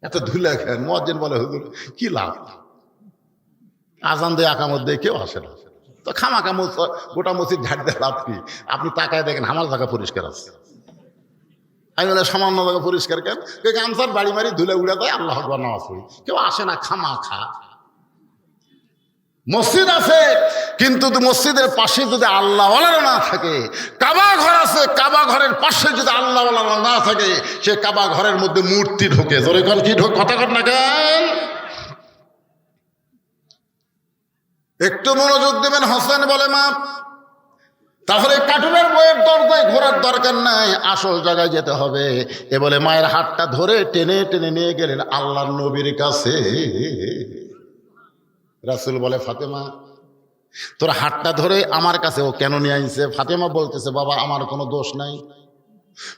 এত ধুলে খেন? মুয়াজ্জিন বলে, হুজুর কি লাভ, আজান দিয়ে আকামত দিয়ে কেউ আসে না, তো খামাখা গোটা মসজিদ ঝাড় দিয়ে লাভ কি? আপনি তাকায় দেখেন আমার জায়গা পরিষ্কার আছে। আমি বলে, সামান্য জায়গা পরিষ্কার কেন? গামছার বাড়ি মারি ধুলে উড়ে দেয়, আল্লাহ আকবার নামাজ পড়ি, কেউ আসে না, খামাখা। মসজিদ আছে, কিন্তু মসজিদের পাশে যদি আল্লাহওয়ালা না থাকে, কাবা ঘর আছে, কাবা ঘরের পাশে যদি আল্লাহওয়ালা না থাকে, সে কাবা ঘরের মধ্যে মূর্তি ঢোকে। জোরে কোন কি ঢোক, কথা কর না কেন? একটু মনোযোগ দেবেন। হোসেন বলে, মা তাহলে কার্টুনের বইয়ের দরজায় ঘোরার দরকার নাই, আসল জায়গায় যেতে হবে। এ বলে মায়ের হাতটা ধরে টেনে টেনে নিয়ে গেলেন আল্লাহর নবীর কাছে। রাসূল বলে, ফাতেমা তোর হাতটা ধরে আমার কাছে ও কেন নিয়ে আইছে? ফাতেমা বলতেছে, বাবা আমার কোনো দোষ নাই,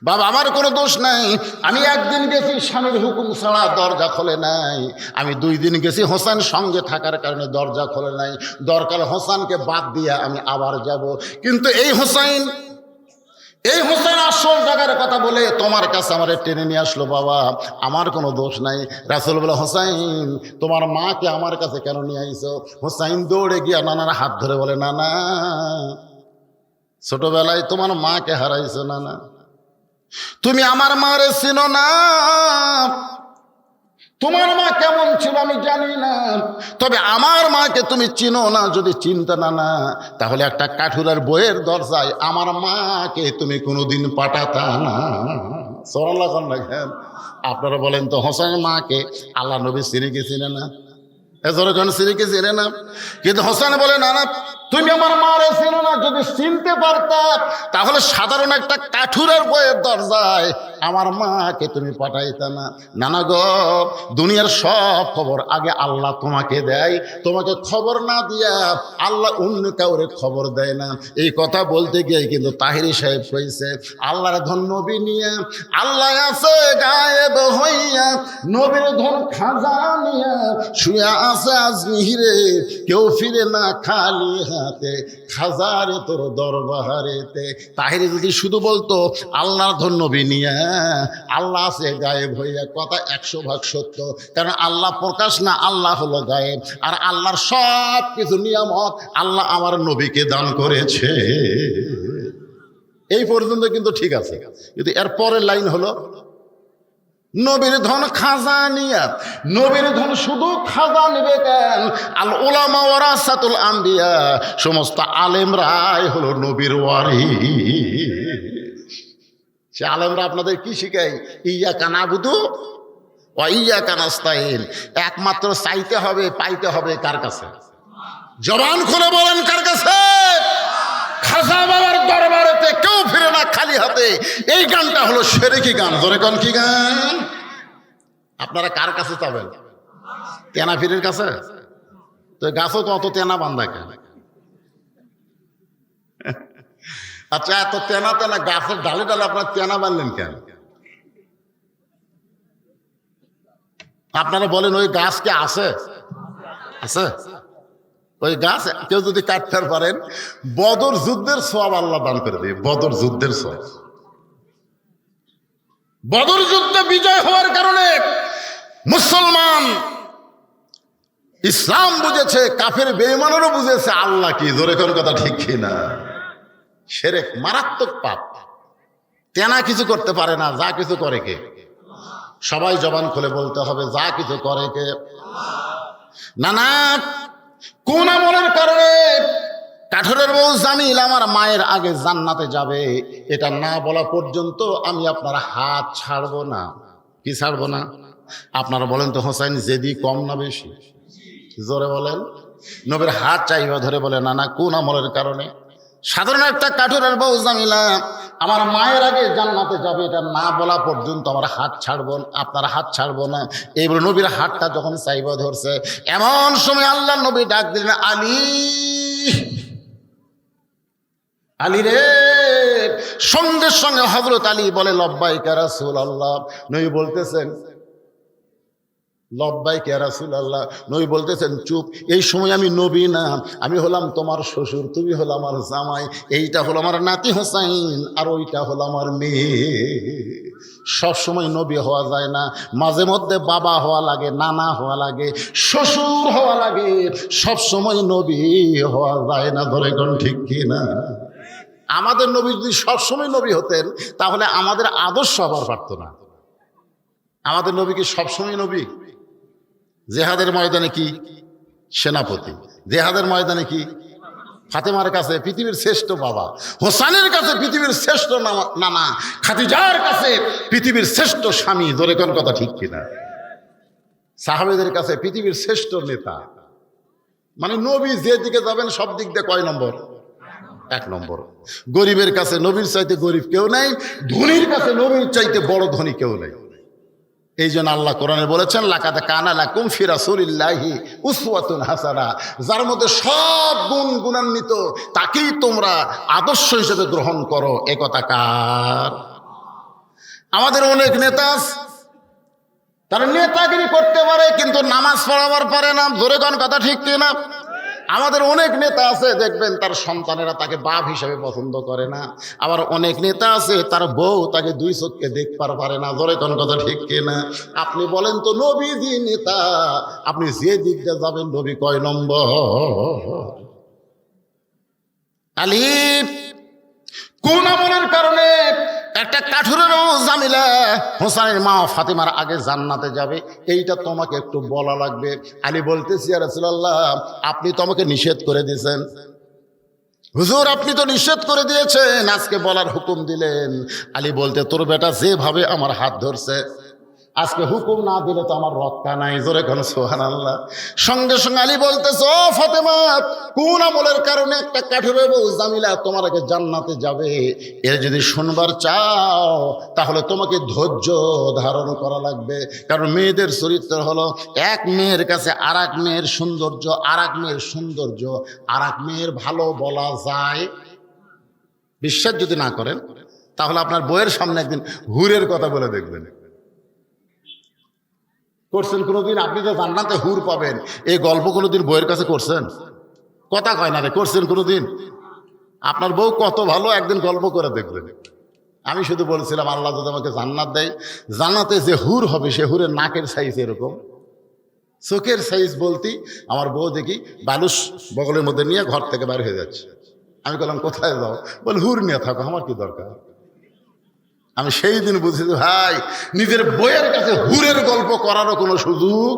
বাবা আমার কোনো দোষ নাই। আমি একদিন গেছি স্বামীর হুকুম ছাড়া, দরজা খোলে নাই। আমি 2 দিন গেছি, হোসেন সঙ্গে থাকার কারণে দরজা খোলে নাই। দরকার হোসেনকে বাদ দিয়ে আমি আবার যাব, কিন্তু এই হোসেন আসল জায়গার কথা বলে তোমার কাছে আমার টেনে নিয়ে আসলো। বাবা আমার কোনো দোষ নাই। রাসূল বলে, হোসেন তোমার মাকে আমার কাছে কেন নিয়ে আইছো? হোসেন দৌড়ে গিয়া নানার হাত ধরে বলে, নানা ছোটবেলায় তোমার মাকে হারাইছো, নানা তুমি আমার মারে চিনো না, তোমার মা কেমন ছিল আমি জানি না, তবে আমার মাকে তুমি চিনো না। যদি চিনতে না তাহলে একটা কাঠুরের বইয়ের দরজায় আমার মাকে তুমি কোনোদিন পাঠাতা না। সুবহানাল্লাহ দেখেন। আপনারা বলেন তো, হোসেনের মাকে আল্লাহ নবী চিনে চিনে না? এজরজন সিরিকে চিনে না, কিন্তু হোসেন বলে, না না তুমি আমার মারে চিনো না। যদি চিনতে পারতাম তাহলে সাধারণ একটা কাঠুরের বইয়ের দরজায় আমার মাকে তুমি পাঠাইতা না। নানা গো, দুনিয়ার সব খবর আগে আল্লাহ তোমাকে দেয়, তোমাকে খবর না দিয়া আল্লাহ অন্য কাউরে খবর দেয় না। এই কথা বলতে গিয়ে কিন্তু তাহিরি সাহেব কইছে, আল্লাহর ধন নবী নিয়ে আল্লাহ আছে গায়েব হইয়া, নবীর ধন খাজা নিয়া শুয়া আছে আজমিরে, কেউ ফিরে না খালি হাতে, খাজারে তোর দরবারেতে। তাহিরে যদি শুধু বলতো আল্লাহর ধন নবী নিয়া আল্লাহ আছে গায়েব হইয়া, কথা 100% সত্য। কারণ আল্লাহ প্রকাশ না, আল্লাহ হলো গায়েব। আর আল্লাহর সব কিছু নিয়ামত আল্লাহ আমার নবীকে দান করেছে। এই পর্যন্ত কিন্তু ঠিক আছে, কিন্তু এর পরের লাইন হলো নবীর ধন খাজা নিয়া। নবীর ধন শুধু খাজা নেবে কেন? আল উলামা ওয়ারাসাতুল আম্বিয়া, সমস্ত আলেমরাই হলো নবীর ওয়ারিস। সে আলেমরা আপনাদের কি শিখায়? ইয়াকা নাবুদু ওয়া ইয়াকা নাস্তাইন। একমাত্র চাইতে হবে, পাইতে হবে কার কাছে? জবান খুলে বলেন, কার কাছে? খাজা বাবার দরবারেতে কেউ ফিরে না খালি হাতে। এই গানটা হলো শিরকি গান। ধরে কোন কি গান? আপনারা কার কাছে যাবেন? তেনা ফিরের কাছে? তো গাছও তো অত তেনা বান্ধা কেন? আচ্ছা, এত তেনা তেনা গাছের ডালে ডালে আপনার তেনা বানলেন কেন? আপনারা বলেন, ওই গাছ কে আছে? আছে ওই গাছ কেউ যদি কাটতে পারেন, বদর যুদ্ধের সওয়াব আল্লাহ দান করে দেবে। বদর যুদ্ধের সওয়াব। বদর যুদ্ধে বিজয় হওয়ার কারণে মুসলমান ইসলাম বুঝেছে, কাফের বেঈমানেরও বুঝেছে আল্লাহ কি। জোরে কোন কথা ঠিক কিনা? শিরক মারাত্মক পাপ। তেনা কিছু করতে পারে না, যা কিছু করে কে? সবাই জবান খুলে বলতে হবে, যা কিছু করে কে? না না, কোন আমলের কারণে কাঠুরের বউ জামিল আমার মায়ের আগে জান্নাতে যাবে, এটা না বলা পর্যন্ত আমি আপনার হাত ছাড়বো না। কি ছাড়বো না? আপনারা বলেন তো হোসাইন জেদি কম না বেশি? জোরে বলেন। নবীর হাত চাইবা ধরে বলে না না, কোন আমলের কারণে? সাধারণ একটা কাঠুরের বউ জামিলা আমার মায়ের আগে জান্নাতে যাবে, এটা না বলা পর্যন্ত আমার হাত ছাড়বো, আপনার হাত ছাড়বো না। এইবার নবীর হাতটা যখন চাইবা ধরছে, এমন সময় আল্লাহ নবী ডাক দিলেন, আলী, আলী রে। সঙ্গে সঙ্গে হযরত আলী বলে, লব্বাইক ইয়া রাসূলুল্লাহ। নবী বলতেছেন, লব্বাইক ইয়া রাসূলুল্লাহ। নবী বলতেছেন, চুপ। এই সময় আমি নবী না, আমি হলাম তোমার শ্বশুর, তুমি হলো আমার জামাই। এইটা হলো আমার নাতি হোসাইন, আর ওইটা হলো আমার মেয়ে। সব সময় নবী হওয়া যায় না, মাঝে মধ্যে বাবা হওয়া লাগে, নানা হওয়া লাগে, শ্বশুর হওয়া লাগে। সব সময় নবী হওয়া যায় না। ধরে কোন ঠিক কি না? আমাদের নবী যদি সবসময় নবী হতেন, তাহলে আমাদের আদর্শ আবার পারত না। আমাদের নবী কি সবসময় নবী? জেহাদের ময়দানে কি সেনাপতি, জেহাদের ময়দানে কি ফাতেমার কাছে পৃথিবীর শ্রেষ্ঠ বাবা, হোসেনের কাছে পৃথিবীর শ্রেষ্ঠ নানা, খাদিজার কাছে পৃথিবীর শ্রেষ্ঠ স্বামী। ধরে কোন কথা ঠিক কিনা? সাহাবেদের কাছে পৃথিবীর শ্রেষ্ঠ নেতা। মানে নবী যে দিকে যাবেন সব দিক দিয়ে কয় নম্বর? 1 নম্বর। গরিবের কাছে নবীর চাইতে গরিব কেউ নাই, ধনীর কাছে নবীর চাইতে বড় ধনী কেউ নাই। এই জন্য আল্লাহ কোরআনে বলেছেন, লাকাদ কানা লাকুম ফি রাসূলিল্লাহি উসওয়াতুন হাসানা। যার মধ্যে সব গুণ গুণান্বিত, তাকেই তোমরা আদর্শ হিসেবে গ্রহণ করো। এ কথা কার? আমাদের অনেক নেতা আছে, তারা নেতাগিরি করতে পারে কিন্তু নামাজ পড়াবার পারে না। ধরে কোন কথা ঠিক কিনা? আমাদের অনেক নেতা আছে, দেখবেন তার সন্তানেরা তাকে বাপ হিসেবে পছন্দ করে না। আবার অনেক নেতা আছে, তার বউ তাকে 2 চোখে দেখতে পারে না। ধরে কোন কথা ঠিক কিনা? আপনি বলেন তো, নবী যে নেতা, আপনি যে দিক দিয়ে যাবেন নবী কয় নম্বর? আলী কোন আমলের কারণে একটা কাঠুরের জামিলা হোসেনের মা ফাতেমার আগে জান্নাতে যাবে, এইটা তোমাকে একটু বলা লাগবে। আলী বলতেছি, ইয়া রাসূলুল্লাহ, আপনি তো আমাকে নিষেধ করে দিয়েছেন। হুজুর, আপনি তো নিষেধ করে দিয়েছেন, আজকে বলার হুকুম দিলেন। আলী বলতে, তোর বেটা যেভাবে আমার হাত ধরছে, আজকে হুকুম না দিলে তো আমার রক্ষা নাই। জোরে কোন সুবহানাল্লাহ। সঙ্গে সঙ্গে আলী বলতেছে, ও ফাতেমা, কোন আমলের কারণে একটা কাঠুরে বউ জামিলা তোমার আগে জান্নাতে যাবে, এর যদি শুনবার চাও তাহলে তোমাকে ধৈর্য ধারণ করা লাগবে। কারণ মেয়েদের চরিত্র হলো, এক মেয়ের কাছে আর এক মেয়ের সৌন্দর্য, আর এক মেয়ের সৌন্দর্য আর এক মেয়ের ভালো বলা যায়। বিশ্বাস যদি না করেন তাহলে আপনার বইয়ের সামনে একদিন হুরের কথা বলে দেখবেন। করছেন কোনোদিন? আপনি তো জান্নাতে হুর পাবেন, এই গল্প কোনোদিন বইয়ের কাছে করছেন? কথা কয় না রে, করছেন কোনোদিন? আপনার বউ কত ভালো, একদিন গল্প করে দেখবেন। আমি শুধু বলছিলাম, আল্লাহ যদি আমাকে জান্নাত দেয়, জান্নাতে যে হুর হবে সে হুরের নাকের সাইজ এরকম, চোখের সাইজ বলতেই আমার বউ দেখি বালুস বগলের মধ্যে নিয়ে ঘর থেকে বাইরে হয়ে যাচ্ছে। আমি বললাম, কোথায় যাও? বল, হুর নিয়ে থাকো, আমার কি দরকার। আমি সেই দিন বুঝেছি, ভাই, নিজের বইয়ের কাছে হুরের গল্প করারও কোনো সুযোগ।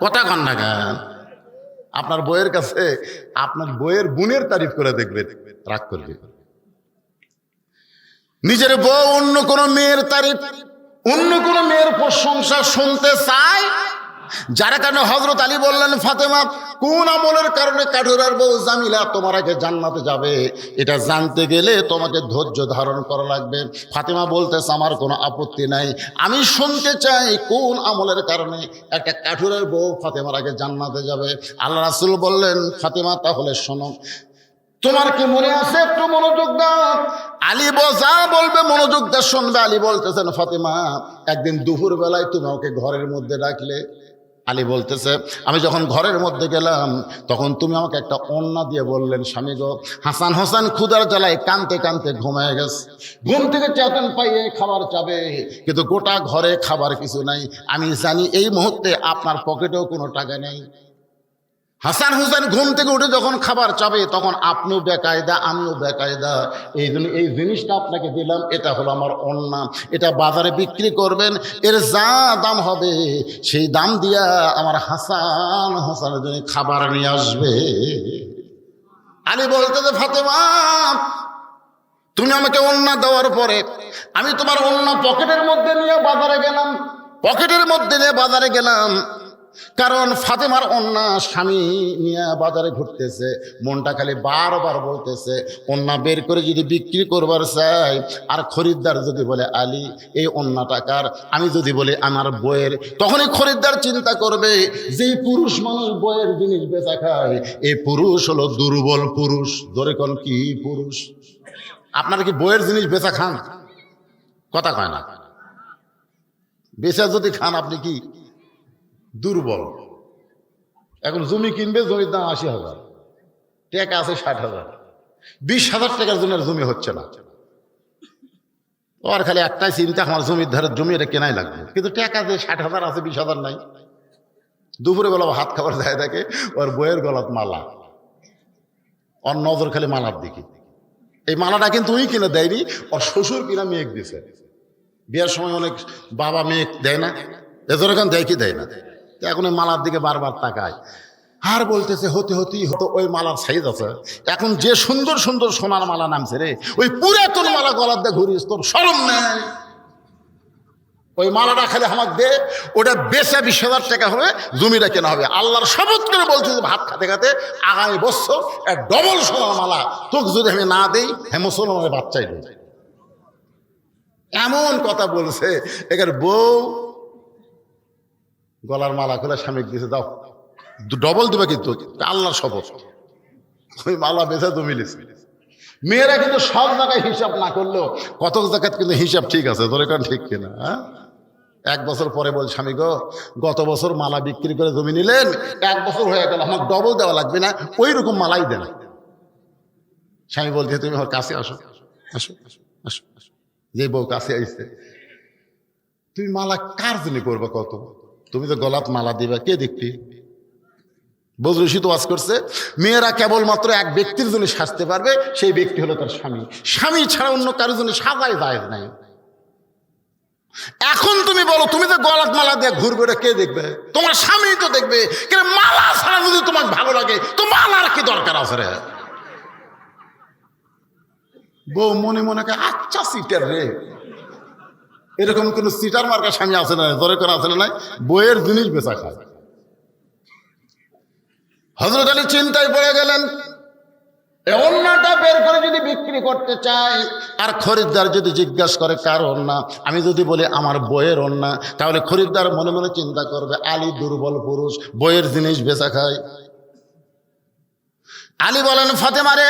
কথা কন না কেন? আপনার বইয়ের কাছে আপনার বইয়ের গুণের তারিফ করে দেখবেন, রাগ করবে। নিজের বউ অন্য কোনো মেয়ের তারিফ, অন্য কোনো মেয়ের প্রশংসা শুনতে চায়, যার কারণে হযরত আলী বললেন, ফাতেমা, কোন আমলের কারণে কাঠুরার বউ জামিলা তোমার আগে জান্নাতে যাবে, এটা জানতে গেলে তোমাকে ধৈর্য ধারণ করা লাগবে। ফাতেমা বলতেছে, আমার কোনো আপত্তি নাই, আমি শুনতে চাই কোন আমলের কারণে একটা কাঠুরের বউ ফাতেমার আগে জান্নাতে যাবে। আল্লাহ রাসূল বললেন, ফাতেমা, তাহলে শোনো, তোমার কি মনে আছে? একটু মনোযোগ দাও। আলী যা বলবে মনোযোগ দিয়ে শুনবে। আলী বলতেছেন, ফাতেমা, একদিন দুপুর বেলায় তুমি ওকে ঘরের মধ্যে ডাকলে। আলী বলতেছে, আমি যখন ঘরের মধ্যে গেলাম তখন তুমি আমাকে একটা ওড়না দিয়ে বললেন, স্বামী গো, হাসান হোসেন ক্ষুধার জ্বালায় কাঁদতে কাঁদতে ঘুমায় গেছে, ঘুম থেকে চেতন পাইয়ে খাবার চাবে, কিন্তু গোটা ঘরে খাবার কিছু নাই। আমি জানি এই মুহূর্তে আপনার পকেটেও কোনো টাকা নেই। হাসান হোসেন ঘুম থেকে উঠে যখন খাবার চাবে তখন আপনিও বেকায়দা, আমিও বেকায়দা। এই জন্য এই জিনিসটা আপনাকে দিলাম, এটা হলো আমার ওড়না, এটা বাজারে বিক্রি করবেন, এর যা দাম হবে সেই দাম দিয়া আমার হাসান হোসেনের জন্য খাবার নিয়ে আসবে। আলী বলতে যে ফাতেমা, তুমি আমাকে ওন্না দেওয়ার পরে আমি তোমার ওন্না পকেটের মধ্যে নিয়ে বাজারে গেলাম, কারণ ফাতেমার ওন্না স্বামী নিয়ে বাজারে ঘুরতেছে, মনটা খালি বারবার বলতেছে ওন্না বের করে যদি বিক্রি করবার চাই, আর খরিদ্দার যদি বলে আলী এই ওন্না টাকার, আমি যদি বলি আমার বইয়ের, তখনই খরিদ্দার চিন্তা করবে যেই পুরুষ মানুষ বইয়ের জিনিস বেচা খায় এই পুরুষ হলো দুর্বল পুরুষ। ধরে কোন কি পুরুষ? আপনারা কি বইয়ের জিনিস বেচা খান? কথা কয় না। বেচা যদি খান আপনি কি দুর্বল। এখন জমি কিনবে, জমির দাম ৮০,০০০, টাকা আছে ৬০,০০০, ২০,০০০ টাকার জন্য জমি হচ্ছে না। ওর খালি একটাই চিন্তা, আমার জমির ধারের জমি এটা কেনাই লাগবে, কিন্তু টাকা যে ৬০,০০০ আছে ২০,০০০ নাই। দুপুরে বেলা হাত খাবার যায় থাকে, ওর বইয়ের গলাত মালা, ওর নজর খালি মালার দিকে। এই মালাটা কিন্তু ওই কিনে দেয়নি, ওর শ্বশুর কিনা মেয়ে দিছে। বিয়ের সময় অনেক বাবা মেয়ে দেয় না, এদের এখান দেয় কি দেয় না, এখন ওই মালার দিকে বারবার তাকায় আর বলতেছে হতে ওই মালার সাইজ আছে। এখন যে সুন্দর সুন্দর সোনার মালা নামছে রে, ওই পুরাতন মালা গলার দিয়ে ঘুরিস, তোর শরম নেই? ওই মালাটা খালি আমাকে দে, ওটা বেচে ২০,০০০ টাকা হবে, জমিটা কেনা হবে। আল্লাহর শপথ করে বলছে যে ভাত খাতে খাতে আগামী বছর ডবল সোনার মালা তোকে যদি আমি না দেই, হ্যাঁ মুসলমানের বাচ্চাই দেয়। এমন কথা বলছে, এখানে বউ গলার মালা খুলে স্বামী দিয়েছে, দাও ডবল দিবা, কিন্তু আল্লাহর শপথ ওই মালা বেচা জমি লিছে। মেয়েরা কিন্তু সব জায়গায় হিসাব না করলেও কত জায়গায় কিন্তু হিসাব ঠিক আছে, ধরে কারণ ঠিক কিনা। হ্যাঁ, ১ বছর পরে বল স্বামী গো, গত বছর মালা বিক্রি করে জমি নিলেন, ১ বছর হয়ে গেল, আমার ডবল দেওয়া লাগবে না, ওই রকম মালাই দেন। স্বামী বলছে তুমি আমার কাছে আসো আসো আসো আসো। যে বউ কাছে আসছে, তুমি মালা কার জন্য করবে? কত তুমি তো গলাত মালা দিবা, কে দেখবি? বজরুশি তো ওয়াজ করছে, মেয়েরা কেবলমাত্র এক ব্যক্তির জন্য সাজতে পারবে, সেই ব্যক্তি হলো তার স্বামী। স্বামী ছাড়া অন্য কারোর জন্য সাজাই জায়েজ নাই। এখন তুমি বলো, তুমি তো গলাত মালা দিয়ে ঘুরবে, কে দেখবে? তোমার স্বামী তো দেখবে। কিন্তু মালা ছাড়া যদি তোমাকে ভালো লাগে তো মালার কি দরকার আছে রে? বউ মনে মনে কে আচ্ছা সিটার রে, এরকম কোন সিটার মার্কা স্বামী আছে না? ধরে করে আছে না? নাই, বইয়ের জিনিস বেচা খায়। হযরত আলী চিন্তায় পড়ে গেলেন, এই ওন্নাটা বের করে যদি বিক্রি করতে চাই, আর খরিদ্দার যদি জিজ্ঞাসা করে কার ওন্না, আমি যদি বলি আমার বইয়ের ওন্না, তাহলে খরিদ্দার মনে মনে চিন্তা করবে আলী দুর্বল পুরুষ, বইয়ের জিনিস বেচা খায়। আলী বলেন ফাতেমা রে,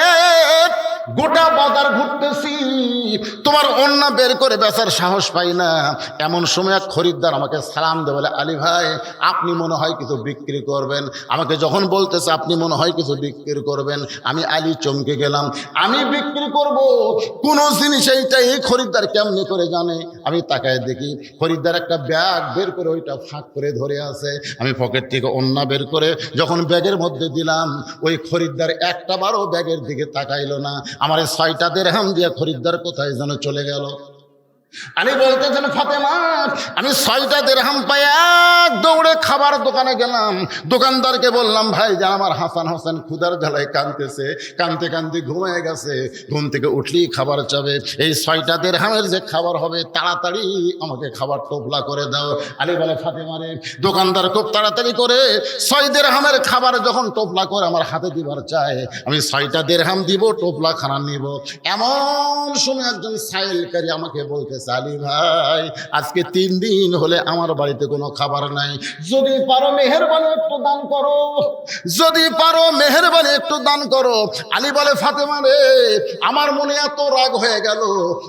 গোটা বাজার ঘুরতেছি, তোমার ওন্না বের করে বেচার সাহস পাই না। এমন সময় এক খরিদ্দার আমাকে সালাম দেয়, বলে আলী ভাই আপনি মনে হয় কিছু বিক্রি করবেন। আমাকে যখন বলতেছে আপনি মনে হয় কিছু বিক্রি করবেন, আমি আলী চমকে গেলাম। আমি বিক্রি করব কোন জিনিস, এইটাই এই খরিদ্দার কেমনে করে জানে? আমি তাকায় দেখি খরিদ্দার একটা ব্যাগ বের করে ওইটা ফাঁক করে ধরে আছে। আমি পকেট থেকে ওন্না বের করে যখন ব্যাগের মধ্যে দিলাম, ওই খরিদ্দার একটা বারও ব্যাগের দিকে তাকাইলো না। আমার ৬টা দিরহাম দিয়ে খরিদ্দার কোথায় যেন চলে গেল। আলী বলতেছেন ফাতেমা, আমি ৬টা দিরহাম পাই এক দৌড়ে খাবার দোকানে গেলাম। দোকানদারকে বললাম ভাই জান, আমার হাসান হোসেন ক্ষুধার জ্বালায় কাঁদতেছে, কাঁদতে কাঁদতে ঘুমিয়ে গেছে, ঘুম থেকে উঠলেই খাবার চাবে। এই ৬টা দিরহামের যে খাবার হবে তাড়াতাড়ি আমাকে খাবার টোপলা করে দাও। আলী বলে ফাতেমা রে, দোকানদার খুব তাড়াতাড়ি করে ৬ দিরহামের খাবার যখন টোপলা করে আমার হাতে দিবার চায়, আমি ৬টা দিরহাম দিব, টোপলা খানা নিব। এমন সময় একজন সাইলকারী আমাকে বলতে, আলী ভাই আজকে ৩ দিন হলে আমার বাড়িতে কোনো খাবার নাই, যদি পারো মেহেরবানি একটু দান করো, যদি পারো মেহেরবানি একটু দান করো। আলী বলে ফাতেমা রে, আমার মনে এত রাগ হয়ে গেল,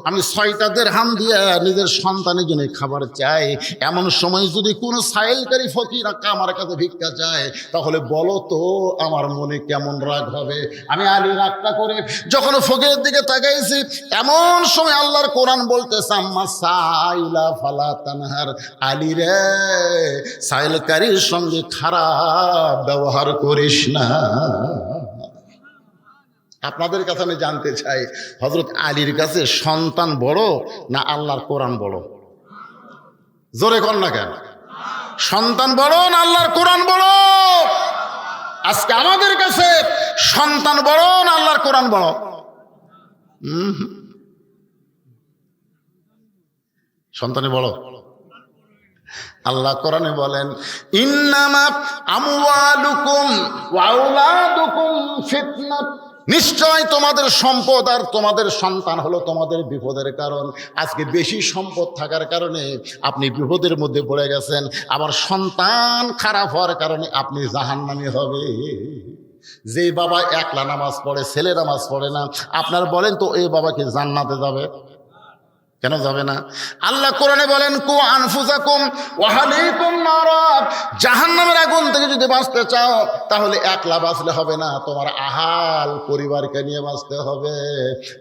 আমি ৬টা দিরহাম দিয়ে নিজের সন্তানের জন্য খাবার চাই, এমন সময় যদি কোনো সাইলকারী ফকির আমার কাছে ভিক্ষা চায়, তাহলে বলো তো আমার মনে কেমন রাগ হবে? আমি আলী রাগটা করে যখন ফকিরের দিকে তাকাইছি, এমন সময় আল্লাহর কোরআন বলতেছে সাইলা ফালা তানহার, আলী রে সাইলকারীর সঙ্গে খারাপ ব্যবহার করিস না। আপনাদের কাছে আমি জানতে চাই, হযরত আলীর কাছে সন্তান বড় না আল্লাহর কোরআন বড়? জোরে কর না কেন? সন্তান বড় না আল্লাহর কোরআন বড়? আজকে আমাদের কাছে সন্তান বড় না আল্লাহর কোরআন বড়? সন্তানই বড়। আল্লাহ কোরআনে বলেন, ইন্নামা আমওয়ালুকুম ওয়া আওলাদুকুম ফিতনাত, নিশ্চয় তোমাদের সম্পদ আর তোমাদের সন্তান হলো তোমাদের বিপদের কারণ। আজকে বেশি সম্পদ থাকার কারণে আপনি বিপদের মধ্যে পড়ে গেছেন, আবার সন্তান খারাপ হওয়ার কারণে আপনি জাহান্নামী হবে। যে বাবা একলা নামাজ পড়ে, ছেলে নামাজ পড়ে না, আপনার বলেন তো এই বাবাকে জান্নাতে যাবে? কেন যাবে না? আল্লাহ কোরআনে বলেন, কু আনফুসাকুম ওয়া আহলিকুম নারা, জাহান্নামের আগুন থেকে যদি বাঁচতে চাও তাহলে একলা বাঁচলে হবে না, তোমার আহাল পরিবারকে নিয়ে বাঁচতে হবে।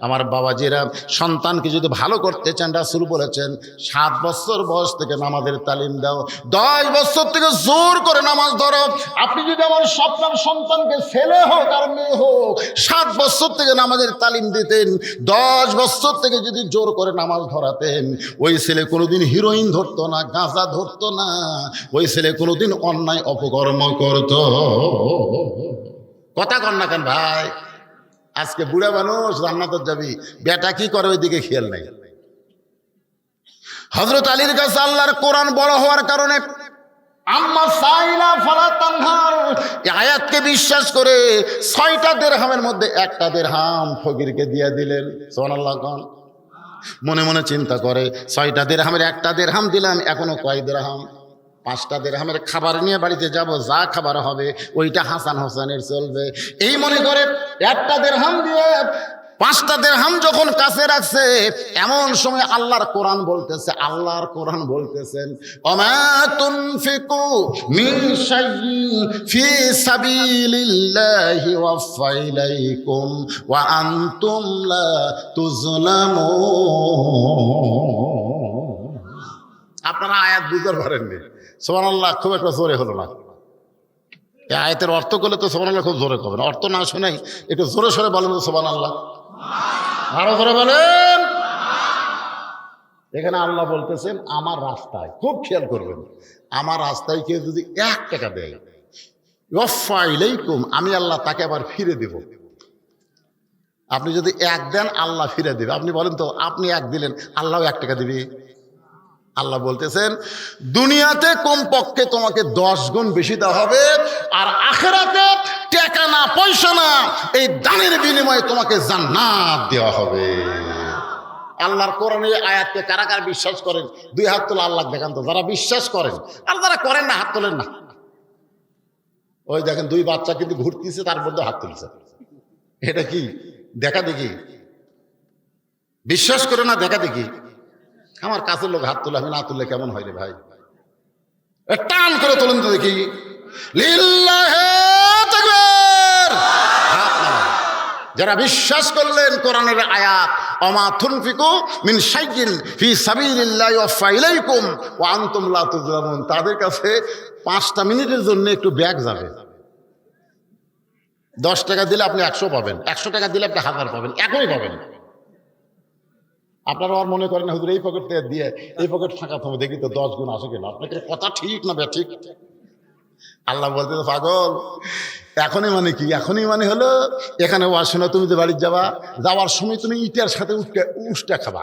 আমার বাবাজিরা, সন্তানকে যদি ভালো করতে চান, রাসূল বলেছেন 7 বছর বয়স থেকে নামাজের তালিম দাও, 10 বছর থেকে জোর করে নামাজ ধরো। আপনি যদি আমার স্বপ্নের সন্তানকে ছেলে হোক আর মেয়ে হোক 7 বছর থেকে নামাজের তালিম দিতেন, 10 বছর থেকে যদি জোর করে নামাজ ধরাতেন, ওই ছেলে কোনোদিন হিরোইন ধরতো না, গাঁজা ধরতো না, ওই ছেলে কোনোদিন অন্যায় অপকর্ম করত। কথা কন না কেন ভাই? আজকে বুড়া মানুষ জান্নাতে যাবি, বেটা কি করে ওইদিকে খেয়াল নাই। হযরত আলীর কাছে আল্লাহর কোরআন বড় হওয়ার কারণে আম্মা সাইলা ফালা তানহার, এই আয়াতকে বিশ্বাস করে 6টা দিরহামের মধ্যে 1টা দিরহাম ফকিরকে দিয়ে দিলেন। সুবহানাল্লাহ। কোন মনে মনে চিন্তা করে, 6টা দিরহামের 1টা দিরহাম দিলাম, এখনো কয় দিরহাম? 5টা দিরহামের খাবার নিয়ে বাড়িতে যাব, যা খাবার হবে ওইটা হাসান হোসেনের চলবে। এই মনে করে 1টা দিরহাম দিয়ে 5টা দিরহাম যখন কাছে রাখছে, এমন সময় আল্লাহর কোরআন বলতেছে, আল্লাহর কোরআন বলতেছেন, ওমা তুনফিকু মিন শাইইন ফি সাবিলিল্লাহি ওয়াফা ইলাইকুম ওয়া আনতুম লা তুজলামুন। আপনারা আয়াত বুঝতে পারেননি। সুবহানাল্লাহ, খুব একটা জোরে হলো না। এই আয়াতের অর্থ করলে তো সুবহানাল্লাহ খুব জোরে করবেন, অর্থ না শুনেই একটু জোরে সরে বলেন তো সুবহানাল্লাহ, আরো জোরে বলেন। এখানে আল্লাহ বলতেছেন আমার রাস্তায়, খুব খেয়াল করবেন, আমার রাস্তায় কেউ যদি 1 টাকা দেয়, ওয়াফা ইলাইকুম, আমি আল্লাহ তাকে আবার ফিরে দেব। আপনি যদি 1 দেন, আল্লাহ ফিরে দেবে। আপনি বলেন তো, আপনি 1 দিলেন, আল্লাহ 1 টাকা দিবে? আল্লাহ বলতেছেন দুনিয়াতে কমপক্ষে তোমাকে 10 গুণ বেশি দেওয়া হবে, আর আখিরাতে টাকা না পয়সা না, এই দানের বিনিময়ে তোমাকে জান্নাত দেওয়া হবে। আল্লাহর কোরআনের আয়াতকে কারা কারা বিশ্বাস করেন? 2 হাত তোলা, আল্লাহ দেখান তো যারা বিশ্বাস করেন। আর যারা করেন না হাত তোলেন না। ওই দেখেন 2 বাচ্চা কিন্তু ঘুরতেছে, তার মধ্যে হাত তুলছে। এটা কি দেখা দেখি? বিশ্বাস করে না দেখা দেখি? আমার কাছের লোক হাত তোলে, আমি না তুললে কেমন হয় রে ভাই? টান করে তোলেন তো দেখি। লিল্লাহি তাকবীর। যারা বিশ্বাস করলেন কোরআনের আয়াত, ওমা তুনফিকু মিন শাইইন ফি সাবিলিল্লাহি ওয়াফা ইলাইকুম ওয়া আনতুম লা তুজলামুন, তাদের কাছে 5টা মিনিটের জন্য একটু ব্যাগ যাবে। 10 টাকা দিলে আপনি 100 পাবেন, 100 টাকা দিলে আপনি 1000 পাবেন, একই পাবেন। আপনারা আর মনে করেন হুজুর এই পকেট থেকে দিয়ে এই পকেট ফাঁকা থাকবে, দেখি তো 10 গুণ আসে কিনা। আপনাকে কথা ঠিক না বে ঠিক? আল্লাহ বলতে তো পাগল, এখনই মানে কি? এখনই মানে হলো এখানে আসো না, তুমি যে বাড়ি যাওয়ার সময় তুমি ইটার সাথে উষ্টা খাবা।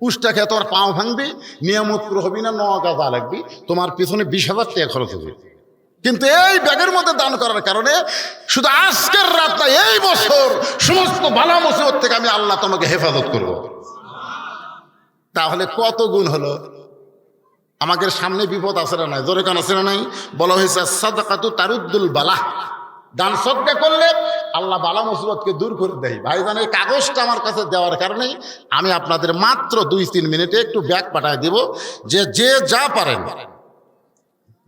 উষ্টা খেয়ে তোমার পাও ভাঙবি, নিয়ামত পুরো হবি না, 9 গাদা লাগবি, তোমার পিছনে 20,000 টাকা খরচ হবে। কিন্তু এই ব্যাগের মধ্যে দান করার কারণে শুধু আজকের রাত না, এই বছর সমস্ত বালা মুসিবত থেকে আমি আল্লাহ তোমাকে হেফাজত করব। তাহলে কত গুণ হলো? আমাদের সামনে বিপদ আছে না নাই? জোরে কান আছে না নাই? বলা হয়েছে সাদাকাতু তারুদ্দুল বালা, দান সদকা করলে আল্লাহ বালা মুসিবতকে দূর করে দেয়। ভাইজান, এই কাগজটা আমার কাছে দেওয়ার কারণে আমি আপনাদের মাত্র 2-3 মিনিটে একটু ব্যাগ পাঠায় দিব, যে যা পারেন,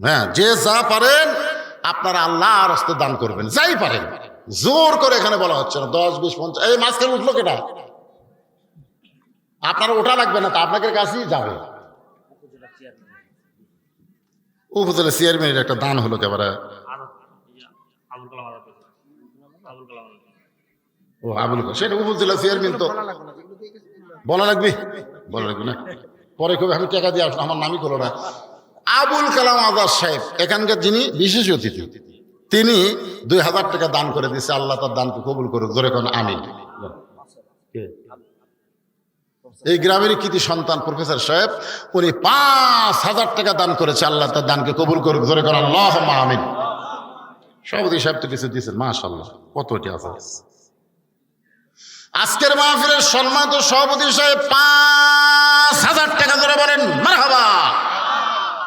হ্যাঁ যে যা পারেন আপনারা আল্লাহর রাস্তে দান করবেন, যাই পারেন। জোর করে এখানে বলা হচ্ছে না 10, 20, 50। এই মাঝখানে উঠলো কেটা? আপনারা ওঠা লাগবে না, তা আপনাদের কাছেই যাবে। উপজেলা চেয়ারম্যানের একটা দান হলো একেবারে। ও আবুল কালাম, সেটা উপজেলা চেয়ারম্যান, তো বলা লাগবে না। পরে কবে আমি টাকা দিয়ে আসলাম, আমার নামই করলো না। আবুল কালাম আজাদ সাহেব এখানকার যিনি বিশেষ অতিথি, তিনি 2000 টাকা দান করে দিছে। আল্লাহ তার দানকে কবুল করুক, জোরে কোন আমিন। এই গ্রামেরই কৃতি সন্তান প্রফেসর সাহেব, উনি 5000 টাকা দান করেছে। আল্লাহ তার দানকে কবুল করুক, জোরে কোন আল্লাহুম্মা আমিন। সভাপতি সাহেব তো কিছু দিয়েছেন, মাশাআল্লাহ, কতটি আছে। আজকের মাহফিলের সম্মানিত সভাপতি সাহেব 5000 টাকা ধরে বলেন মারহাবা।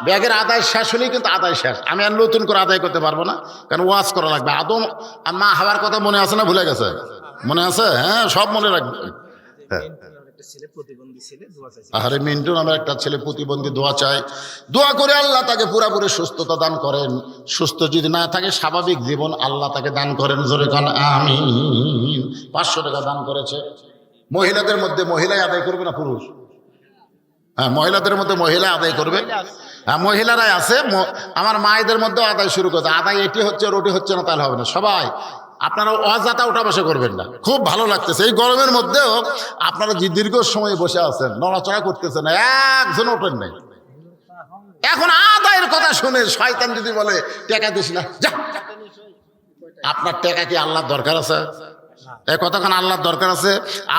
ব্যাগের আদায় শেষ হলেই কিন্তু আদায় শেষ, আমি আর নতুন করে আদায় করতে পারবো না, কারণ ওয়াজ করা লাগবে। আদম মা হওয়ার কথা মনে আছে না ভুলে গেছে? মনে আছে? হ্যাঁ, সব মনে রাখবে। হ্যাঁ, আরে মিন্টু নামের একটা ছেলে প্রতিবন্ধী, দোয়া চাই, দোয়া করে আল্লাহ তাকে পুরাপুরি সুস্থতা দান করেন। সুস্থ যদি না থাকে, স্বাভাবিক জীবন আল্লাহ তাকে দান করেন, জোরে কান আমিন। 500 টাকা দান করেছে। মহিলাদের মধ্যে মহিলাই আদায় করবে না পুরুষ? হ্যাঁ, মহিলাদের মধ্যে মহিলা আদায় করবে। হ্যাঁ, মহিলারাই আছে। আমার মায়েদের মধ্যেও আদায় শুরু করছে। আদায় এটি হচ্ছে আর ওটি হচ্ছে না, তাহলে হবে না। সবাই আপনারা অযথা ওঠা বসা করবেন না। খুব ভালো লাগতেছে এই গরমের মধ্যেও আপনারা যে দীর্ঘ সময় বসে আছেন, নড়াচড়া করতেছেন, একজন ওঠেন নাই। এখন আদায়ের কথা শুনে শয়তান যদি বলে টাকা দিস না, যা, আপনার টাকা কি আল্লাহর দরকার আছে? এই কথাখান আল্লাহর দরকার আছে?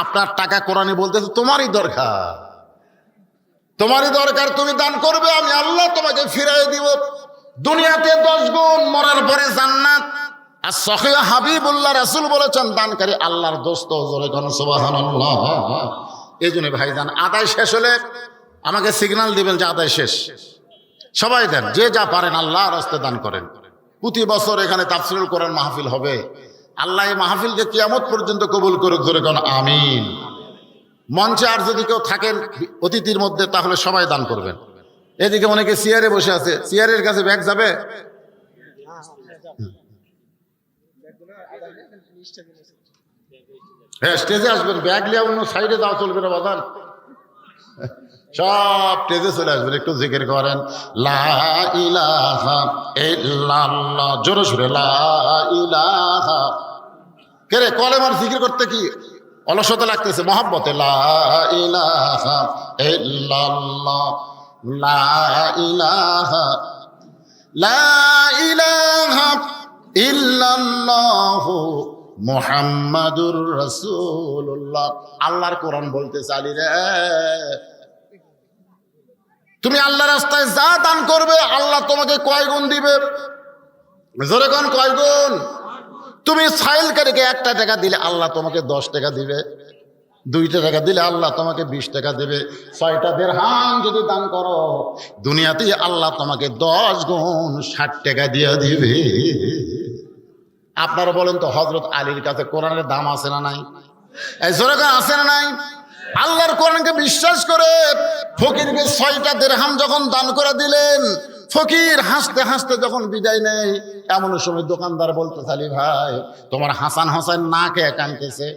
আপনার টাকা কোরআনে বলতেছে তোমারই দরকার, তোমারই দরকার, তুমি দান করবে, আমি আল্লাহ তোমাকে ফিরাই দিব। দুনিয়াতে 10 গুণ, মরার পরে জান্নাত। আর সহিহ হাবিবুল্লাহ রাসূল বলেছেন, দানকারী আল্লাহর দোস্ত, জোরে কোন সুবহানাল্লাহ। এই জন্য ভাইজান, আদায় শেষ হলে আমাকে সিগন্যাল দিবেন যে আদায় শেষ। সবাই দেন, যে যা পারেন আল্লাহর রাস্তায় দান করেন। প্রতি বছর এখানে তাফসীরুল কোরআন মাহফিল হবে। আল্লাহ এই মাহফিলকে কিয়ামত পর্যন্ত কবুল করুক, জোরে কোন আমিন। মঞ্চে আর যদি কেউ থাকেন অতিথির মধ্যে, তাহলে সবাই দান করবেন। এদিকে অনেকে চেয়ারে বসে আছে, চেয়ারের কাছে ব্যাগ যাবে? হ্যাঁ, স্টেজে আসবেন, ব্যাগ লিয়ে অন্য সাইডে যাওয়া চলবে না বাদান, সব স্টেজে চলে আসবেন। একটু জিকির করেন, লা ইলাহা ইল্লাল্লাহ, জোরে সুরে লা ইলাহা। কে রে, কলেমার জিকির করতে কি অলসতা লাগতেছে? মহব্বতে লা ইলাহা ইল্লাল্লাহ, লা ইলাহা, লা ইলাহা ইল্লাল্লাহু মুহাম্মাদুর রাসূলুল্লাহ। আল্লাহর কোরআন বলতে চালি রে, তুমি আল্লাহর রাস্তায় যা দান করবে আল্লাহ তোমাকে কয় গুণ দিবে? জোরে কোন কয় গুণ? তুমি সাইলকারীকে 1 টাকা দিলে আল্লাহ তোমাকে 10 টাকা দিবে। 2 টাকা দিলে আল্লাহ তোমাকে 20 টাকা দেবে। 6টা দিরহাম যদি দান করো, দুনিয়াতেই আল্লাহ তোমাকে 10 গুণ 60 টাকা দিয়ে দিবে। আপনারা বলেন তো, হযরত আলীর কাছে কোরআনের দাম আছে না নাই? এই জোরে আছে না নাই? আল্লাহর কোরআনকে বিশ্বাস করে ফকিরকে 6টা দিরহাম যখন দান করে দিলেন, ফকির হাসতে হাসতে যখন বিদায় নেয়, এমন সময় দোকানদার বলতে চালি, ভাই তোমার হাসান হোসেন না খেয়ে কাঁদতেছে,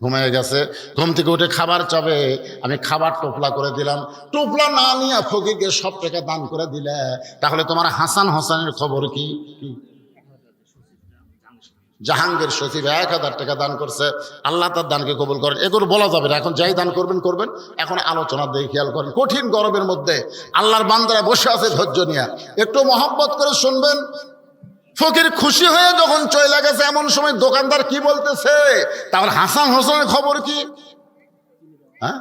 ঘুমিয়ে গেছে, ঘুম থেকে উঠে খাবার চাবে, আমি খাবার টোপলা করে দিলাম। টোপলা না নিয়ে ফকিরকে সব টাকা দান করে দিলে, তাহলে তোমার হাসান হোসেনের খবর কি? জাহাঙ্গীর সচিব 1000 টাকা দান করছে, আল্লাহ তার দানকে কবুল করেন। এগুলো বলা যাবে না, এখন যাই দান করবেন করবেন। এখন আলোচনা দিয়ে খেয়াল করেন, কঠিন গরমের মধ্যে আল্লাহর বান্দারা বসে আছে ধৈর্য নিয়ে, একটু মহব্বত করে শুনবেন। ফকির খুশি হয়ে যখন চলে গেছে, এমন সময় দোকানদার কি বলতেছে, তাহলে হাসান হোসেনের খবর কি? হ্যাঁ,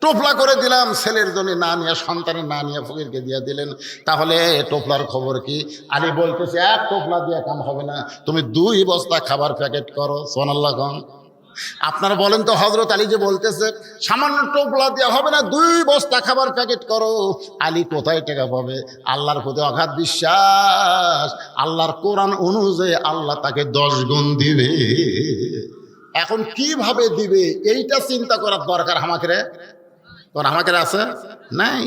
টোপলা করে দিলাম, ছেলের জন্য না নিয়ে, সন্তানের না নিয়ে ফকিরকে দিয়ে দিলেন, তাহলে টোপলার খবর কি? আলী বলতেছে, 1 টোপলা দিয়ে কাম হবে না, তুমি 2 বস্তা খাবার প্যাকেট করো। সুবহানাল্লাহ। আপনারা বলেন তো, হযরত আলী যে বলতেছে সামান্য টোপলা দেওয়া হবে না, 2 বস্তা খাবার প্যাকেট করো, আলী কোথায় টাকা পাবে? আল্লাহর প্রতি অগাধ বিশ্বাস, আল্লাহর কোরআন অনুযায়ী আল্লাহ তাকে 10 গুণ দিবে। এখন কিভাবে দিবে এইটা চিন্তা করার দরকার আমাকে রে, আমাকে আছে নাই?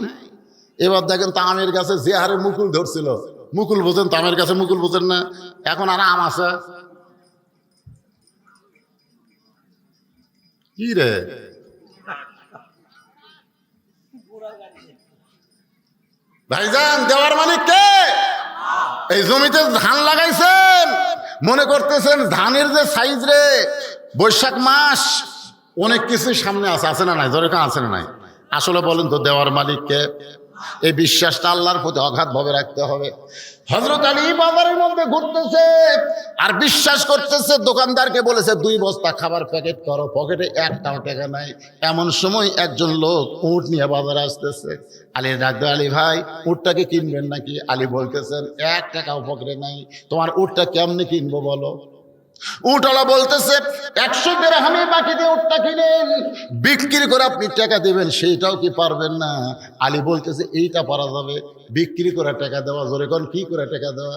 এবার দেখেন, তামের গাছে যে হারে মুকুল ধরছিল, মুকুল বোঝেন, তামের গাছে মুকুল বোঝেন না, এখন আর আম আছে কি রে? ভাইজান, দেওয়ার মানে কে? এই জমিতে ধান লাগাইছেন, মনে করতেছেন ধানের যে সাইজ রে, বৈশাখ মাস, অনেক কিছু সামনে আছে, আছে না নাই? জোরে আছে না নাই? আসলে বলেন তো, দেওয়ার মালিক কে? এই বিশ্বাসটা আল্লাহর প্রতি অগাধভাবে রাখতে হবে। হযরত আলী বাজারের মধ্যে ঘুরতেছে আর বিশ্বাস করতেছে, দোকানদারকে বলেছে 2 বস্তা খাবার প্যাকেট করো, পকেটে একটাও টাকা নাই। এমন সময় একজন লোক উট নিয়ে বাজারে আসতেছে। আলী ডাকতে, আলী ভাই উটটাকে কিনবেন নাকি? আলী বলতেছেন 1 টাকাও পকেটে নাই, তোমার উটটা কেমনে কিনবো বলো? উটওয়ালা বলতেছে 100 দিরহামে বাকি দিয়ে উটটা কিনেন, বিক্রি করে আপনি টাকা দিবেন, সেইটাও কি পারবেন না? আলী বলতেছে এইটা পারা যাবে, বিক্রি করে টাকা দেওয়া। জোরে কোন, কি করে টাকা দেওয়া?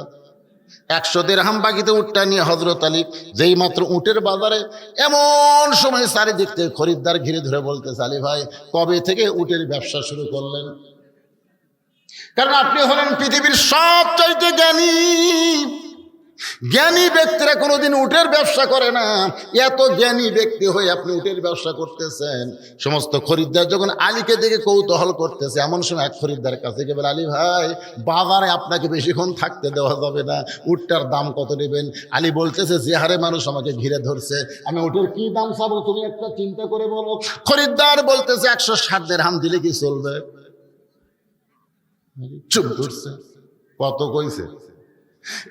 100 দিরহাম বাকিতে উটটা নিয়ে হযরত আলী যেই মাত্র উটের বাজারে, এমন সময় চারিদিক থেকে খরিদ্দার ঘিরে ধরে বলতেছে, আলী ভাই কবে থেকে উটের ব্যবসা শুরু করলেন? কারণ আপনি হলেন পৃথিবীর সবচাইতে জ্ঞানী। জ্ঞানী ব্যক্তিরা কোনোদিন উটের ব্যবসা করে না, এত জ্ঞানী ব্যক্তি হয়ে আপনি উটের ব্যবসা করতেছেন। সমস্ত খরিদ্দার যখন আলীকে দেখে কৌতূহল করতেছে, এমন সময় এক খরিদ্দার কাছে গিয়ে বলে, আলী ভাই বাজারে আপনাকে বেশিক্ষণ থাকতে দেওয়া যাবে না, উটটার দাম কত নেবেন? আলী বলতেছে, যে হারে মানুষ আমাকে ঘিরে ধরছে, আমি উটের কি দাম চাবো তুমি একটা চিন্তা করে বলো। খরিদ্দার বলতেছে 160 দিরহাম দিলে কি চলবে? চুপ করছে। কত কইছে?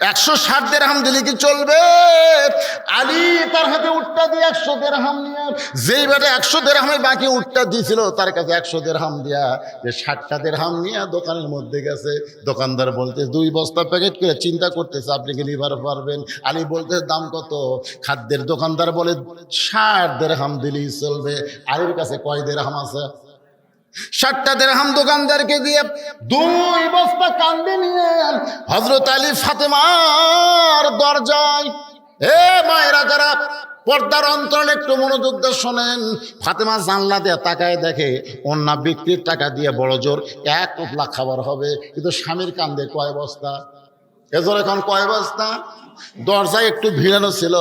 160 দিরহাম দিলে কি চলবে? আলী তার হাতে উটটা দিয়ে 100 দিরহাম নিয়ে, যেই বেটা 100 দিরহামের বাকি উটটা দিয়েছিল তার কাছে 100 দিরহাম দিয়া যে 60টা দিরহাম নিয়ে দোকানের মধ্যে গেছে। দোকানদার বলতে 2 বস্তা প্যাকেট করে চিন্তা করতেছে আপনি কি নিবার পারবেন? আলী বলতে দাম কত? খাদ্যের দোকানদার বলে 60 দিরহাম দিলেই চলবে। আলীর কাছে কয় দিরহাম আছে? 60টা দিরহাম দোকানদারকে দিয়ে 2 বস্তা কান্দে নিয়ে হযরত আলী ফাতেমার দরজায়, এ মায়েরা যারা পর্দার অন্তরালে একটু মনোযোগ দিয়ে শোনেন, ফাতেমা জানলা দিয়ে তাকায় দেখে অন্য বিক্রির টাকা দিয়ে বড় জোর 1 টোপলা খাবার হবে, কিন্তু স্বামীর কান্দে কয় বস্তা? এজোর এখন কয় বস্তা? দরজায় একটু ভিড়ানো ছিল,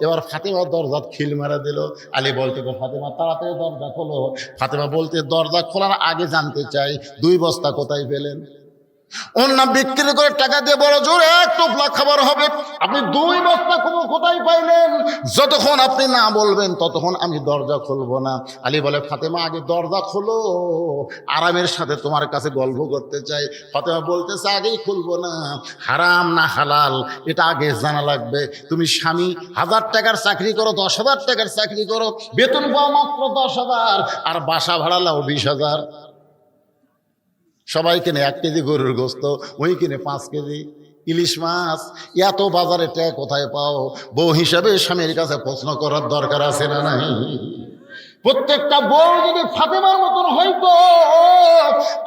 এবার ফাতেমা দরজা খিল মারা দিল। আলী বলতে, ফাতেমা তাড়াতাড়ি দরজা খোলো। ফাতেমা বলতে, দরজা খোলার আগে জানতে চাই 2 বস্তা কোথায় পেলেন? অন্য বিক্রি করে টাকা দিয়ে বড় জোর 1 টোপলা খাবার হবে, আপনি 2 বস্তা কোথায় পাইলেন? যতক্ষণ আপনি না বলবেন ততক্ষণ আমি দরজা খুলবো না। আলী বলে, ফাতেমা আগে দরজা খোলো, আরামের সাথে তোমার কাছে গল্প করতে চাই। ফাতেমা বলতেছে, আগেই খুলবো না, হারাম না হালাল এটা আগে জানা লাগবে। তুমি স্বামী 1000 টাকার চাকরি করো, 10,000 টাকার চাকরি করো, বেতন পাও মাত্র 10,000, আর বাসা ভাড়া লাও 20,000। সবাই কিনে 1 কেজি গরুর গোস্ত, ওই কিনে 5 কেজি ইলিশ মাছ। এত বাজারে টাকা কোথায় পাও? বউ হিসাবে স্বামীর কাছে প্রশ্ন করার দরকার আছে না নাই? প্রত্যেকটা বউ যদি ফাতেমার মতন হইতো,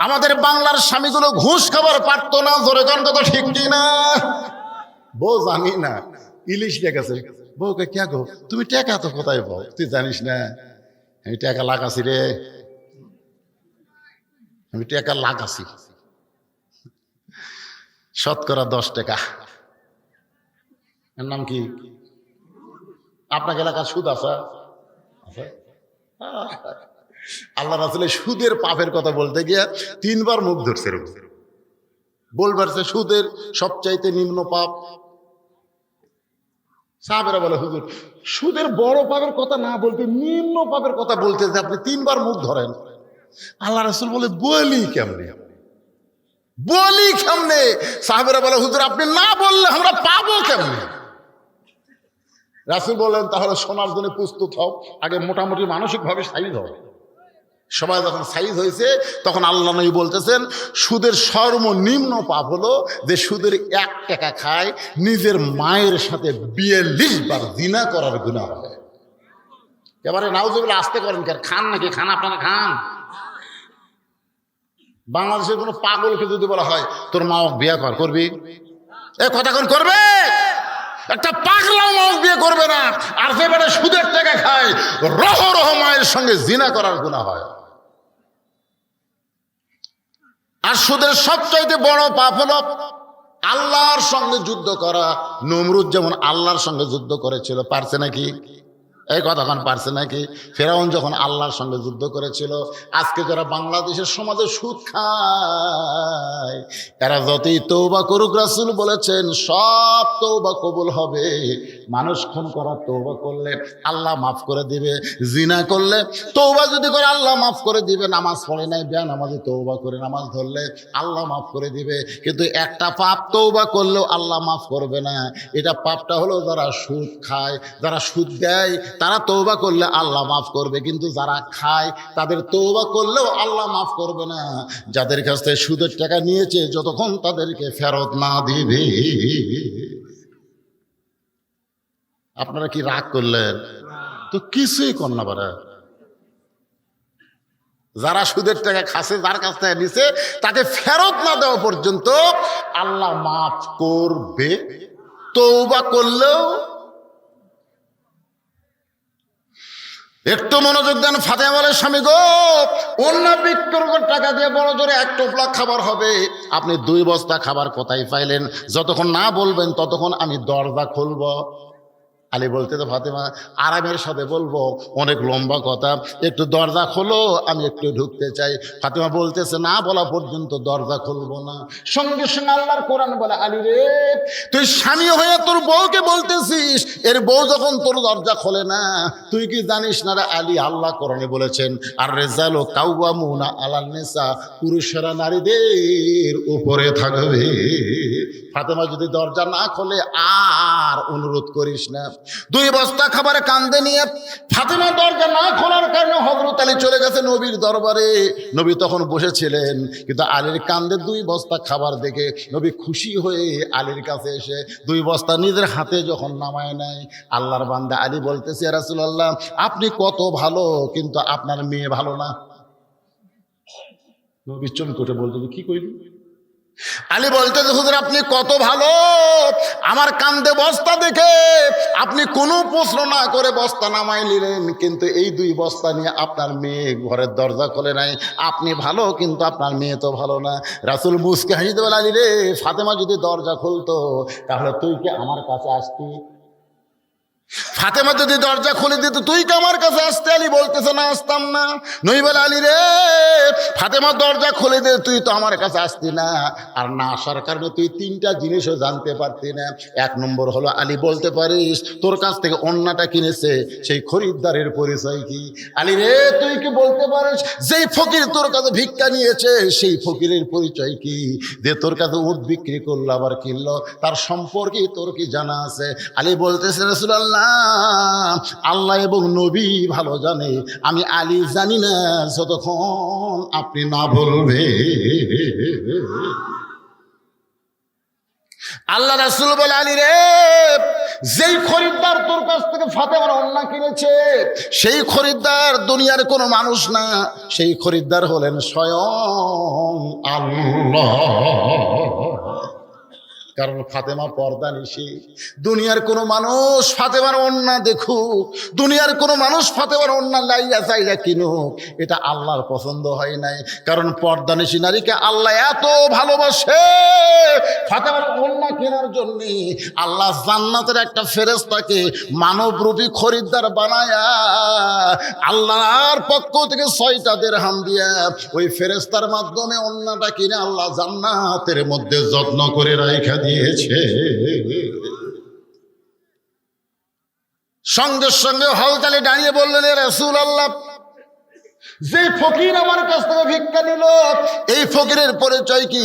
আমাদের বাংলার স্বামীগুলো ঘুষ খাবার পারতো না। জোরে গান কথা ঠিক কিনা? বউ জানি না ইলিশ নিয়ে গেছে, বউকে কে গো তুমি টাকা তো কোথায় পাও? তুই জানিস না আমি টাকা লাগাছি রে, আমি টাকা লাগাছি, শতকরা 10 টাকা। এর নাম কি? আপনার এলাকার সুদ আছে? আল্লাহ রাসূলের সুদের পাপের কথা বলতে গিয়ে 3 বার মুখ ধরছে, বলবার সুদের সবচাইতে নিম্ন পাপ। সাহাবেরা বলে, হুজুর সুদের বড় পাপের কথা না বলতে নিম্ন পাপের কথা বলতে যে আপনি 3 বার মুখ ধরেন। আল্লাহ রাসূল বলে, বলি কেমনে? বলি কেমনে? সাহাবেরা বলে, হুজুর আপনি না বললে আমরা পাবো কেমনে? রাসূল বলেন, তাহলে শোনার জন্য প্রস্তুত হও, আগে মোটামুটি মানসিকভাবে সাইজ হও। সবাই যখন সাইজ হয়েছে তখন আল্লাহ নবী বলতেছেন, সুদের সর্বনিম্ন পাপ হলো যে সুদের 1 টাকা খায়, নিজের মায়ের সাথে 42 বার জিনা করার গুনাহ হয়। এবারে নাউজুবিল্লাহ আসতে করেন, খান নাকি? খান, আপনারা খান? বাংলাদেশের কোনো পাগলকে যদি বলা হয় তোর মা বিয়ে করবি, এ কথা কোন করবে? একটা পাগলাও মা বিয়ে করবে না। আর যে বেটা সুদের টাকা খায়, রহ রহ মায়ের সঙ্গে জিনা করার গুনাহ হয়। আর সুদের সবচাইতে বড় পাপ হলো আল্লাহর সঙ্গে যুদ্ধ করা। নমরুদ যেমন আল্লাহর সঙ্গে যুদ্ধ করেছিল, পারছে নাকি? এই কথাক্ষণ পারছে নাকি? ফেরাউন যখন আল্লাহর সঙ্গে যুদ্ধ করেছিল, আজকে যারা বাংলাদেশের সমাজে সুদ খায়, এরা যতই তওবা করুক, রাসূল বলেছেন সব তওবা কবুল হবে। মানুষ খুন করার তওবা করলে আল্লাহ মাফ করে দিবে, জিনা করলে তওবা যদি করে আল্লাহ মাফ করে দিবে, নামাজ পড়ে নাই বেনামাজি তওবা করে নামাজ ধরলে আল্লাহ মাফ করে দিবে। কিন্তু একটা পাপ তওবা করলেও আল্লাহ মাফ করবে না। এটা পাপটা হলো যারা সুদ খায়, যারা সুদ দেয়, তারা তওবা করলে আল্লাহ মাফ করবে, কিন্তু যারা খায় তাদের তওবা করলেও আল্লাহ মাফ করবে না। যাদের কাছ থেকে সুদের টাকা নিয়েছে, যতক্ষণ তাদেরকে ফেরত না দিবে। আপনারা কি রাগ করলেন? তো কিছুই কর না পারে। যারা সুদের টাকা খাসে, যার কাছ থেকে নিছে, তাকে ফেরত না দেওয়া পর্যন্ত আল্লাহ মাফ করবে, তওবা করলেও। একটু মনোযোগ দেন। ফাতেমা বলে, স্বামী গো, অন্য বিক্রি করে টাকা দিয়ে বড় জোরে এক টোপলা খাবার হবে, আপনি 2 বস্তা খাবার কোথায় পাইলেন? যতক্ষণ না বলবেন ততক্ষণ আমি দরজা খুলব। আলী বলতে, তো ফাতেমা আরামের সাথে বলবো, অনেক লম্বা কথা, একটু দরজা খোলো, আমি একটু ঢুকতে চাই। ফাতেমা বলতেছে, না বলা পর্যন্ত দরজা খুলবো না। সঙ্গে সঙ্গে আল্লাহর কোরআন বলে, আলী রে, তুই স্বামী হয়ে তোর বউকে বলতেছিস, এর বউ যখন তোর দরজা খোলে না, তুই কি জানিস না রে আলী, আল্লাহ কোরআনে বলেছেন, আর রেজালু কাওয়ামুনা আলান নিসা, পুরুষেরা নারীদের উপরে থাকবে। ফাতেমা যদি দরজা না খোলে আর অনুরোধ করিস না। 2 বস্তা খাবার কান্দে নিয়ে ফাতেমা দরজা না খোলার কারণে হযরত আলী চলে গেছে নবীর দরবারে। নবী তখন বসেছিলেন, কিন্তু আলীর কান্দে 2 বস্তা খাবার দেখে নবী খুশি হয়ে আলীর কাছে এসে 2 বস্তা নিজের হাতে যখন নামায় নেয়, আল্লাহর বান্দা আলী বলতেছে, ইয়া রাসূলুল্লাহ, আপনি কত ভালো, কিন্তু আপনার মেয়ে ভালো না। নবী চমকে বলতে, কি কইলি? আলী বলতে, হুজুর আপনি কত ভালো, আমার কান্দে বস্তা দেখে আপনি কোনো প্রশ্ন না করে বস্তা নামাই নিলেন, কিন্তু এই 2 বস্তা নিয়ে আপনার মেয়ে ঘরের দরজা খোলে নাই। আপনি ভালো, কিন্তু আপনার মেয়ে তো ভালো না। রাসূল মুসকে হাসিতে বলে, আলী রে, ফাতেমা যদি দরজা খুলতো তাহলে তুই কি আমার কাছে আসতি? ফাতেমা যদি দরজা খুলে দিত, তুই কি আমার কাছে আসতে? আলী বলতেছে, না, আসতাম না। নবী বলে, আলী রে, ফাতেমা দরজা খুলে দে, তুই তো আমার কাছে আসতি না, আর না আসার কারণে তুই 3টা জিনিসও জানতে পারতি না। 1 নম্বর হলো, আলী বলতে পারিস তোর কাছ থেকে অন্যটা কিনেছে সেই খরিদ্দারের পরিচয় কি? আলী রে, তুই কি বলতে পারিস যেই ফকির তোর কাছে ভিক্ষা নিয়েছে সেই ফকিরের পরিচয় কি? যে তোর কাছে উট বিক্রি করলো আবার কিনলো, তার সম্পর্কে তোর কি জানা আছে? আলী বলতেছে, রাসূলুল্লাহ, আল্লাহ এবং নবী ভালো জানে, আমি আলী জানি না যতক্ষণ আপনি না বলবে। আল্লাহ রাসূল বলে, আলী রে, যেই খরিদ্দার তোর কাছ থেকে ফাতেমার ওড়না কিনেছে সেই খরিদ্দার দুনিয়ার কোনো মানুষ না, সেই খরিদ্দার হলেন স্বয়ং আল্লাহ। কারণ ফাতেমা পর্দা নিশি। দুনিয়ার কোনো মানুষ ফাতেমার ওড়না দেখুক, দুনিয়ার কোনো মানুষ ফাতেমার ওড়না লাইয়া চাইয়া কিনুক, এটা আল্লাহর পছন্দ হয় নাই। কারণ পর্দা নিশি নারীকে আল্লাহ এত ভালোবাসে, ফাতেমার ওড়না কেনার জন্য আল্লাহ জান্নাতের একটা ফেরেশতাকে মানবরূপী খরিদ্দার বানায়া আল্লাহর পক্ষ থেকে 6টা দিরহাম দিয়া ওই ফেরেশতার মাধ্যমে ওড়নাটা কিনে আল্লাহ জান্নাতের মধ্যে যত্ন করে রাখা দিয়েছে। সঙ্গে সঙ্গে হযরত দাঁড়িয়ে বললেন, এ রাসূলুল্লাহ, যে ফকির আমার কাছ থেকে ভিক্ষা নিল এই ফকিরের পরিচয় কি?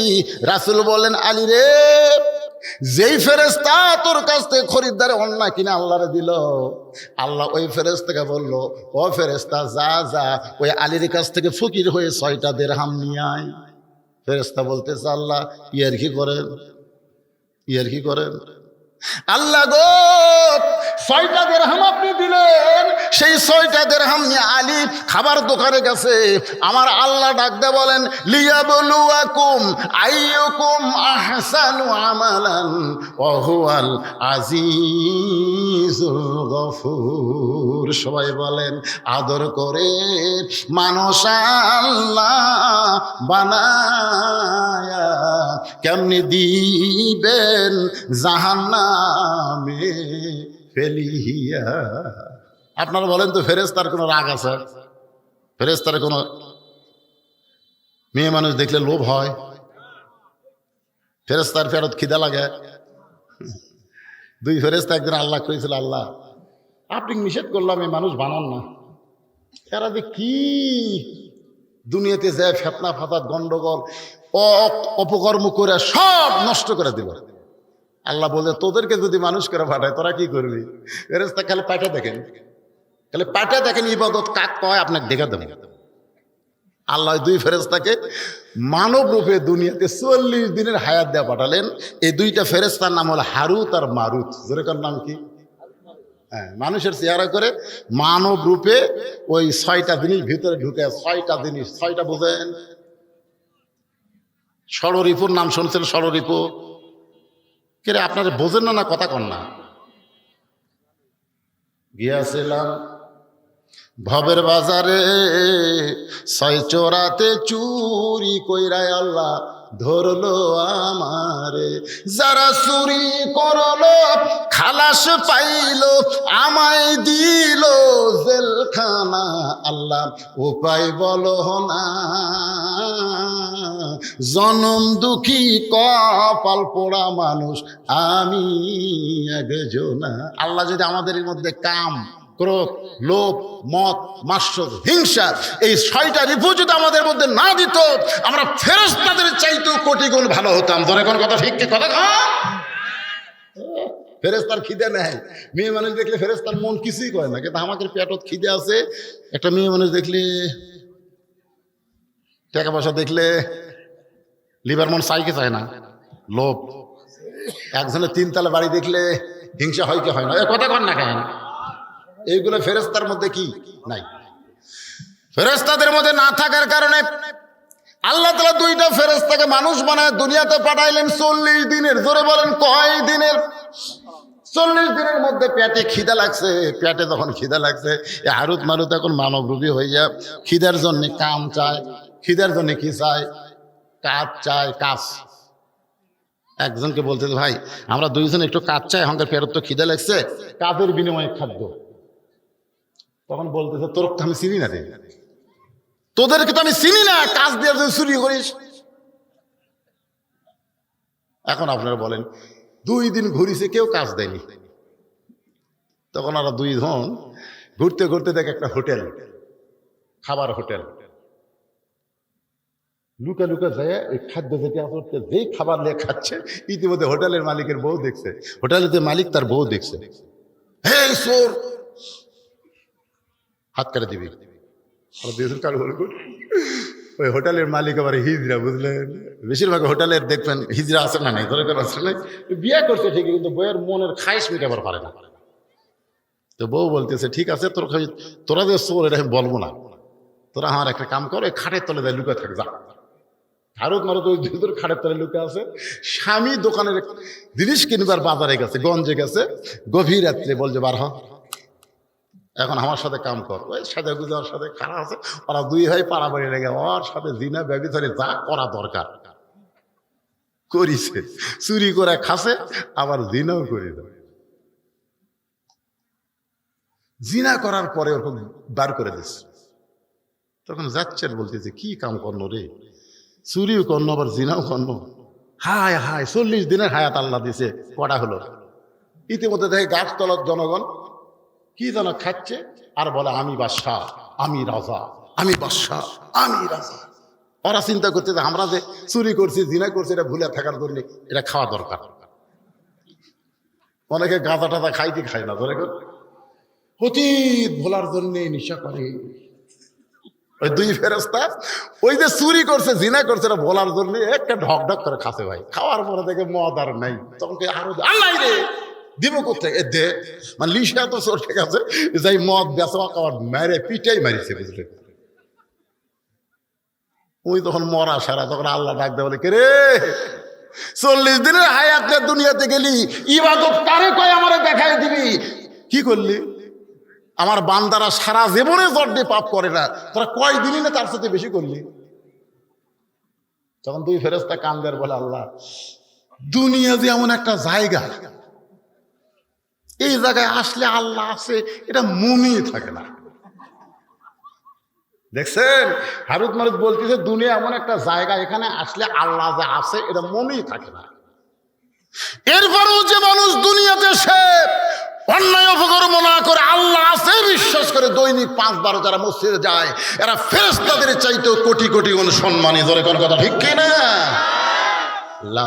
রাসূল বললেন, আলী রে, যেই ফেরেশতা তোর কাছ থেকে খরিদ্দারে ওড়না কিনে আল্লাহরে দিল, আল্লাহ ওই ফেরেশতাকে বলল, ও ফেরেশতা, যা যা ওই আলীর কাছ থেকে ফকির হয়ে 6টা দিরহাম নিয়ে আয়। ফেরেশতা বলতেছে, আল্লাহ ইয়ার কি করেন, ইয়ার কি করেন? আল্লাহ গো, 6টা দিরহাম আপনি দিলেন, সেই 6টা দিরহাম নিয়ে আলী খাবার দোকানে গেছে। আমার আল্লাহ ডাক দে বলেন, লিয়াবলুয়াকুম আইয়ুকুম আহসানু আমালান ওয়া হুয়াল আজিজুল গফুর। সবাই বলেন, আদর করে মানুষ আল্লাহ বানায়া কেমনি দিবেন জাহান্নামে ফেলিয়া। আপনারা বলেন তো ফেরেশতার কোনো রাগ আছে? ফেরেশতার কোনো মেয়ে মানুষ দেখলে লোভ হয়? ফেরেশতার ফেরত খিদা লাগে? দুই ফেরেশতা একদিন আল্লাহ করেছিল, আল্লাহ আপনি নিষেধ করলাম এই মানুষ বানান না, এরা যে কি দুনিয়াতে যায় ফেতনা ফাতাত গন্ডগোল অপকর্ম করে সব নষ্ট করে দিল। আল্লাহ বলে তোদেরকে যদি মানুষ করে পাঠায় তোরা কি করবি? ফেরেশতা খালি পাঠা দেখেন, খালি পাঠা দেখেন ইবাদত কাক কয় আপনাকে দেখে দেবেন। আল্লাহ দুই ফেরেশতাকে মানব রূপে দুনিয়াতে 40 দিনের হায়াত দেওয়া পাঠালেন। এই দুইটা ফেরেশতার নাম হলো হারুত আর মারুত। যেরকম নাম কি? হ্যাঁ, মানুষের চেহারা করে মানব রূপে ওই 6টা জিনিস ভিতরে ঢুকে। 6টা জিনিস, 6টা বোঝেন? ষড়রিপুর নাম শুনছেন? ষড়রিপু কে রে? আপনারা বোঝেন না, না কথা কন না? গিয়াছিলাম ভবের বাজারে, 6 চোরাতে চুরি কইরায় আল্লাহ ধরলো আমারে। যারা চুরি করলো খালাস পাইলো, আমায় দিল জেলখানা। আল্লাহ উপায় বলো না, জনম দুঃখী কপাল পোড়া মানুষ আমি একজনা। আল্লাহ যদি আমাদের মধ্যে কাম, ক্রোধ, লোভ, মদ, মাৎসর, হিংসা এই 6টা রিপু যদি আমাদের মধ্যে না দিত, আমরা ফেরেশতাদের চাইতেও কোটি গুণ ভালো হতাম। ধরে কোন কথা ঠিক কি কথা? ফেরেশতার খিদে নেই। মেয়ে মানুষ দেখলে ফেরেশতার মন কিছুই করে না, কিন্তু আমাদের পেটত খিদে আছে। একটা মেয়ে মানুষ দেখলে, টাকা পয়সা দেখলে লিভার মন চাইকে চায় না, লোভ। একজনের 3 তলা বাড়ি দেখলে হিংসা হয় কি হয় না? কথা কন না কেন? এইগুলো ফেরেশতার মধ্যে কি নাই? ফেরেশতাদের মধ্যে না থাকার কারণে আল্লাহ তাআলা 2টা ফেরেশতাকে মানুষ বানায় দুনিয়াতে পাঠাইলেন 40 দিনের। জোরে বলেন কয় দিনের? 40 দিনের মধ্যে পেটে খিদা লাগছে। পেটে যখন খিদা লাগছে, হারুত মারুত এখন মানবরূপী হয়ে যায়। খিদার জন্য কাম চায়। খিদার জন্য কি চায়? কাজ চায়, কাজ। একজনকে বলতেছে, ভাই আমরা 2 জন একটু কাজ চাই, আমাদের পেটে তো খিদা লাগছে, কাজের বিনিময়ে খাদ্য। তখন বলতেছে, তোর তো আমি চিনি না রে, তোদেরকে তো আমি চিনি না, কাজ দিয়ে যদি চুরি করিস। এখন আপনারা বলেন 2 দিন ঘুরিছে, কেউ কাজ দেয়নি। তখন আর 2 জন ঘুরতে ঘুরতে দেখে একটা হোটেল, খাবার হোটেল। লুকা লুকা যায় ওই খাদ্য যেটা করতে, যেই খাবার নিয়ে খাচ্ছে, ইতিমধ্যে হোটেলের মালিকের বউ দেখছে, হোটেলের যে মালিক তার বউ দেখছে। হে চোর, হাত কেটে দিবি। ওই হোটেলের মালিক আবার হিজড়া, বুঝলেন? বেশিরভাগ হোটেলের দেখবেন হিজড়া আছে না নাই? ধরে আছে না? বিয়ে করছে ঠিকই, কিন্তু বইয়ের মনের খাইশ মিটাবার পারে না। তো বউ বলতেছে, ঠিক আছে তোরা যে চোর এটা আমি বলবো না, তোরা আমার একটা কাম কর, ওই খাটের তলে যায় লুকা থাকে, যা। হারুত মারুত ওই দুধের খাটের তলে লুকে আছে। স্বামী দোকানের জিনিস কিনবার বাজারে গেছে, গঞ্জে গেছে, গভীর রাত্রে বলছে বার হ, এখন আমার সাথে কাম কর। ওই সাথে গুজার সাথে খারাপ আছে, ওরা 2 ভাই পাড়াবাড়ি লেগে ওর সাথে জিনা ব্যভিচারে যা করা দরকার করিছে। চুরি করে খাসে, আবার জিনাও করে দেয়। জিনা করার পরে ওরকম বার করে দিচ্ছে। তখন যাচ্ছে, বলতেছে কি কাম করলো রে, চুরিও করলো আবার জিনাও করলো। হায় হায়, 40 দিনের হায়াত আল্লাহ দিছে, কটা হলো? ইতিমধ্যে দেখে গাছতলার জনগণ কি যেন খাচ্ছে, আর বলে আমি বাদশাহ, আমি রাজা, আমি বাদশাহ, আমি রাজা। ওরা চিন্তা করছে যে আমরা যে চুরি করছি, জিনা করছি, এটা ভুলে থাকার জন্য এটা খাওয়া দরকার। অনেকে গাঁজা টাজা খাই কি খায় না, ধরে অতীত ভোলার জন্য নেশা করে। ওই 2 ফেরেশতা ওই যে চুরি করছে, জিনা করছে, এটা ভোলার জন্য একটা ঢক ঢক করে খাচ্ছে। ভাই খাওয়ার পরে দেখে মদ আর নাই, তখন আরো আল্লাহ রে দিব কোথায় এ দে, মানে লিশা তো চোর, ঠিক আছে, যাই মদ বেচা খাওয়ার মেরে পিটাই মারিছে, বুঝলেন? ওই তখন মরা সারা, তখন আল্লাহ ডাক দেয়, বলে কে রে, 40 দিনের হায়াত দুনিয়াতে গেলি, ইবাদত কারে কয় আমারে দেখাই দিবি, কি করলি? আমার বান্দারা সারা জীবনে জর্দে পাপ করে না, তোরা কয় দিনই না তার সাথে বেশি করলি। তখন 2 ফেরেশতা কান্দের বলে, আল্লাহ দুনিয়া যে এমন একটা জায়গা, এই জায়গায় আসলে আল্লাহ আছে এটা মনেই থাকে না। দেখছেন, হারুদ মারুদ বলতেছে দুনিয়া এমন একটা জায়গা এখানে আসলে আল্লাহ যে আছে এটা মনেই থাকে না। এরপরেও যে মানুষ দুনিয়াতে সে অন্যায় অপকর্ম না করে আল্লাহ আছে বিশ্বাস করে দৈনিক 5-12 যারা মসজিদে যায়, এরা ফেরেশতাদের চাইতেও কোটি কোটি গুণ সম্মানী। ধরে কোন কথা ঠিক কিনা?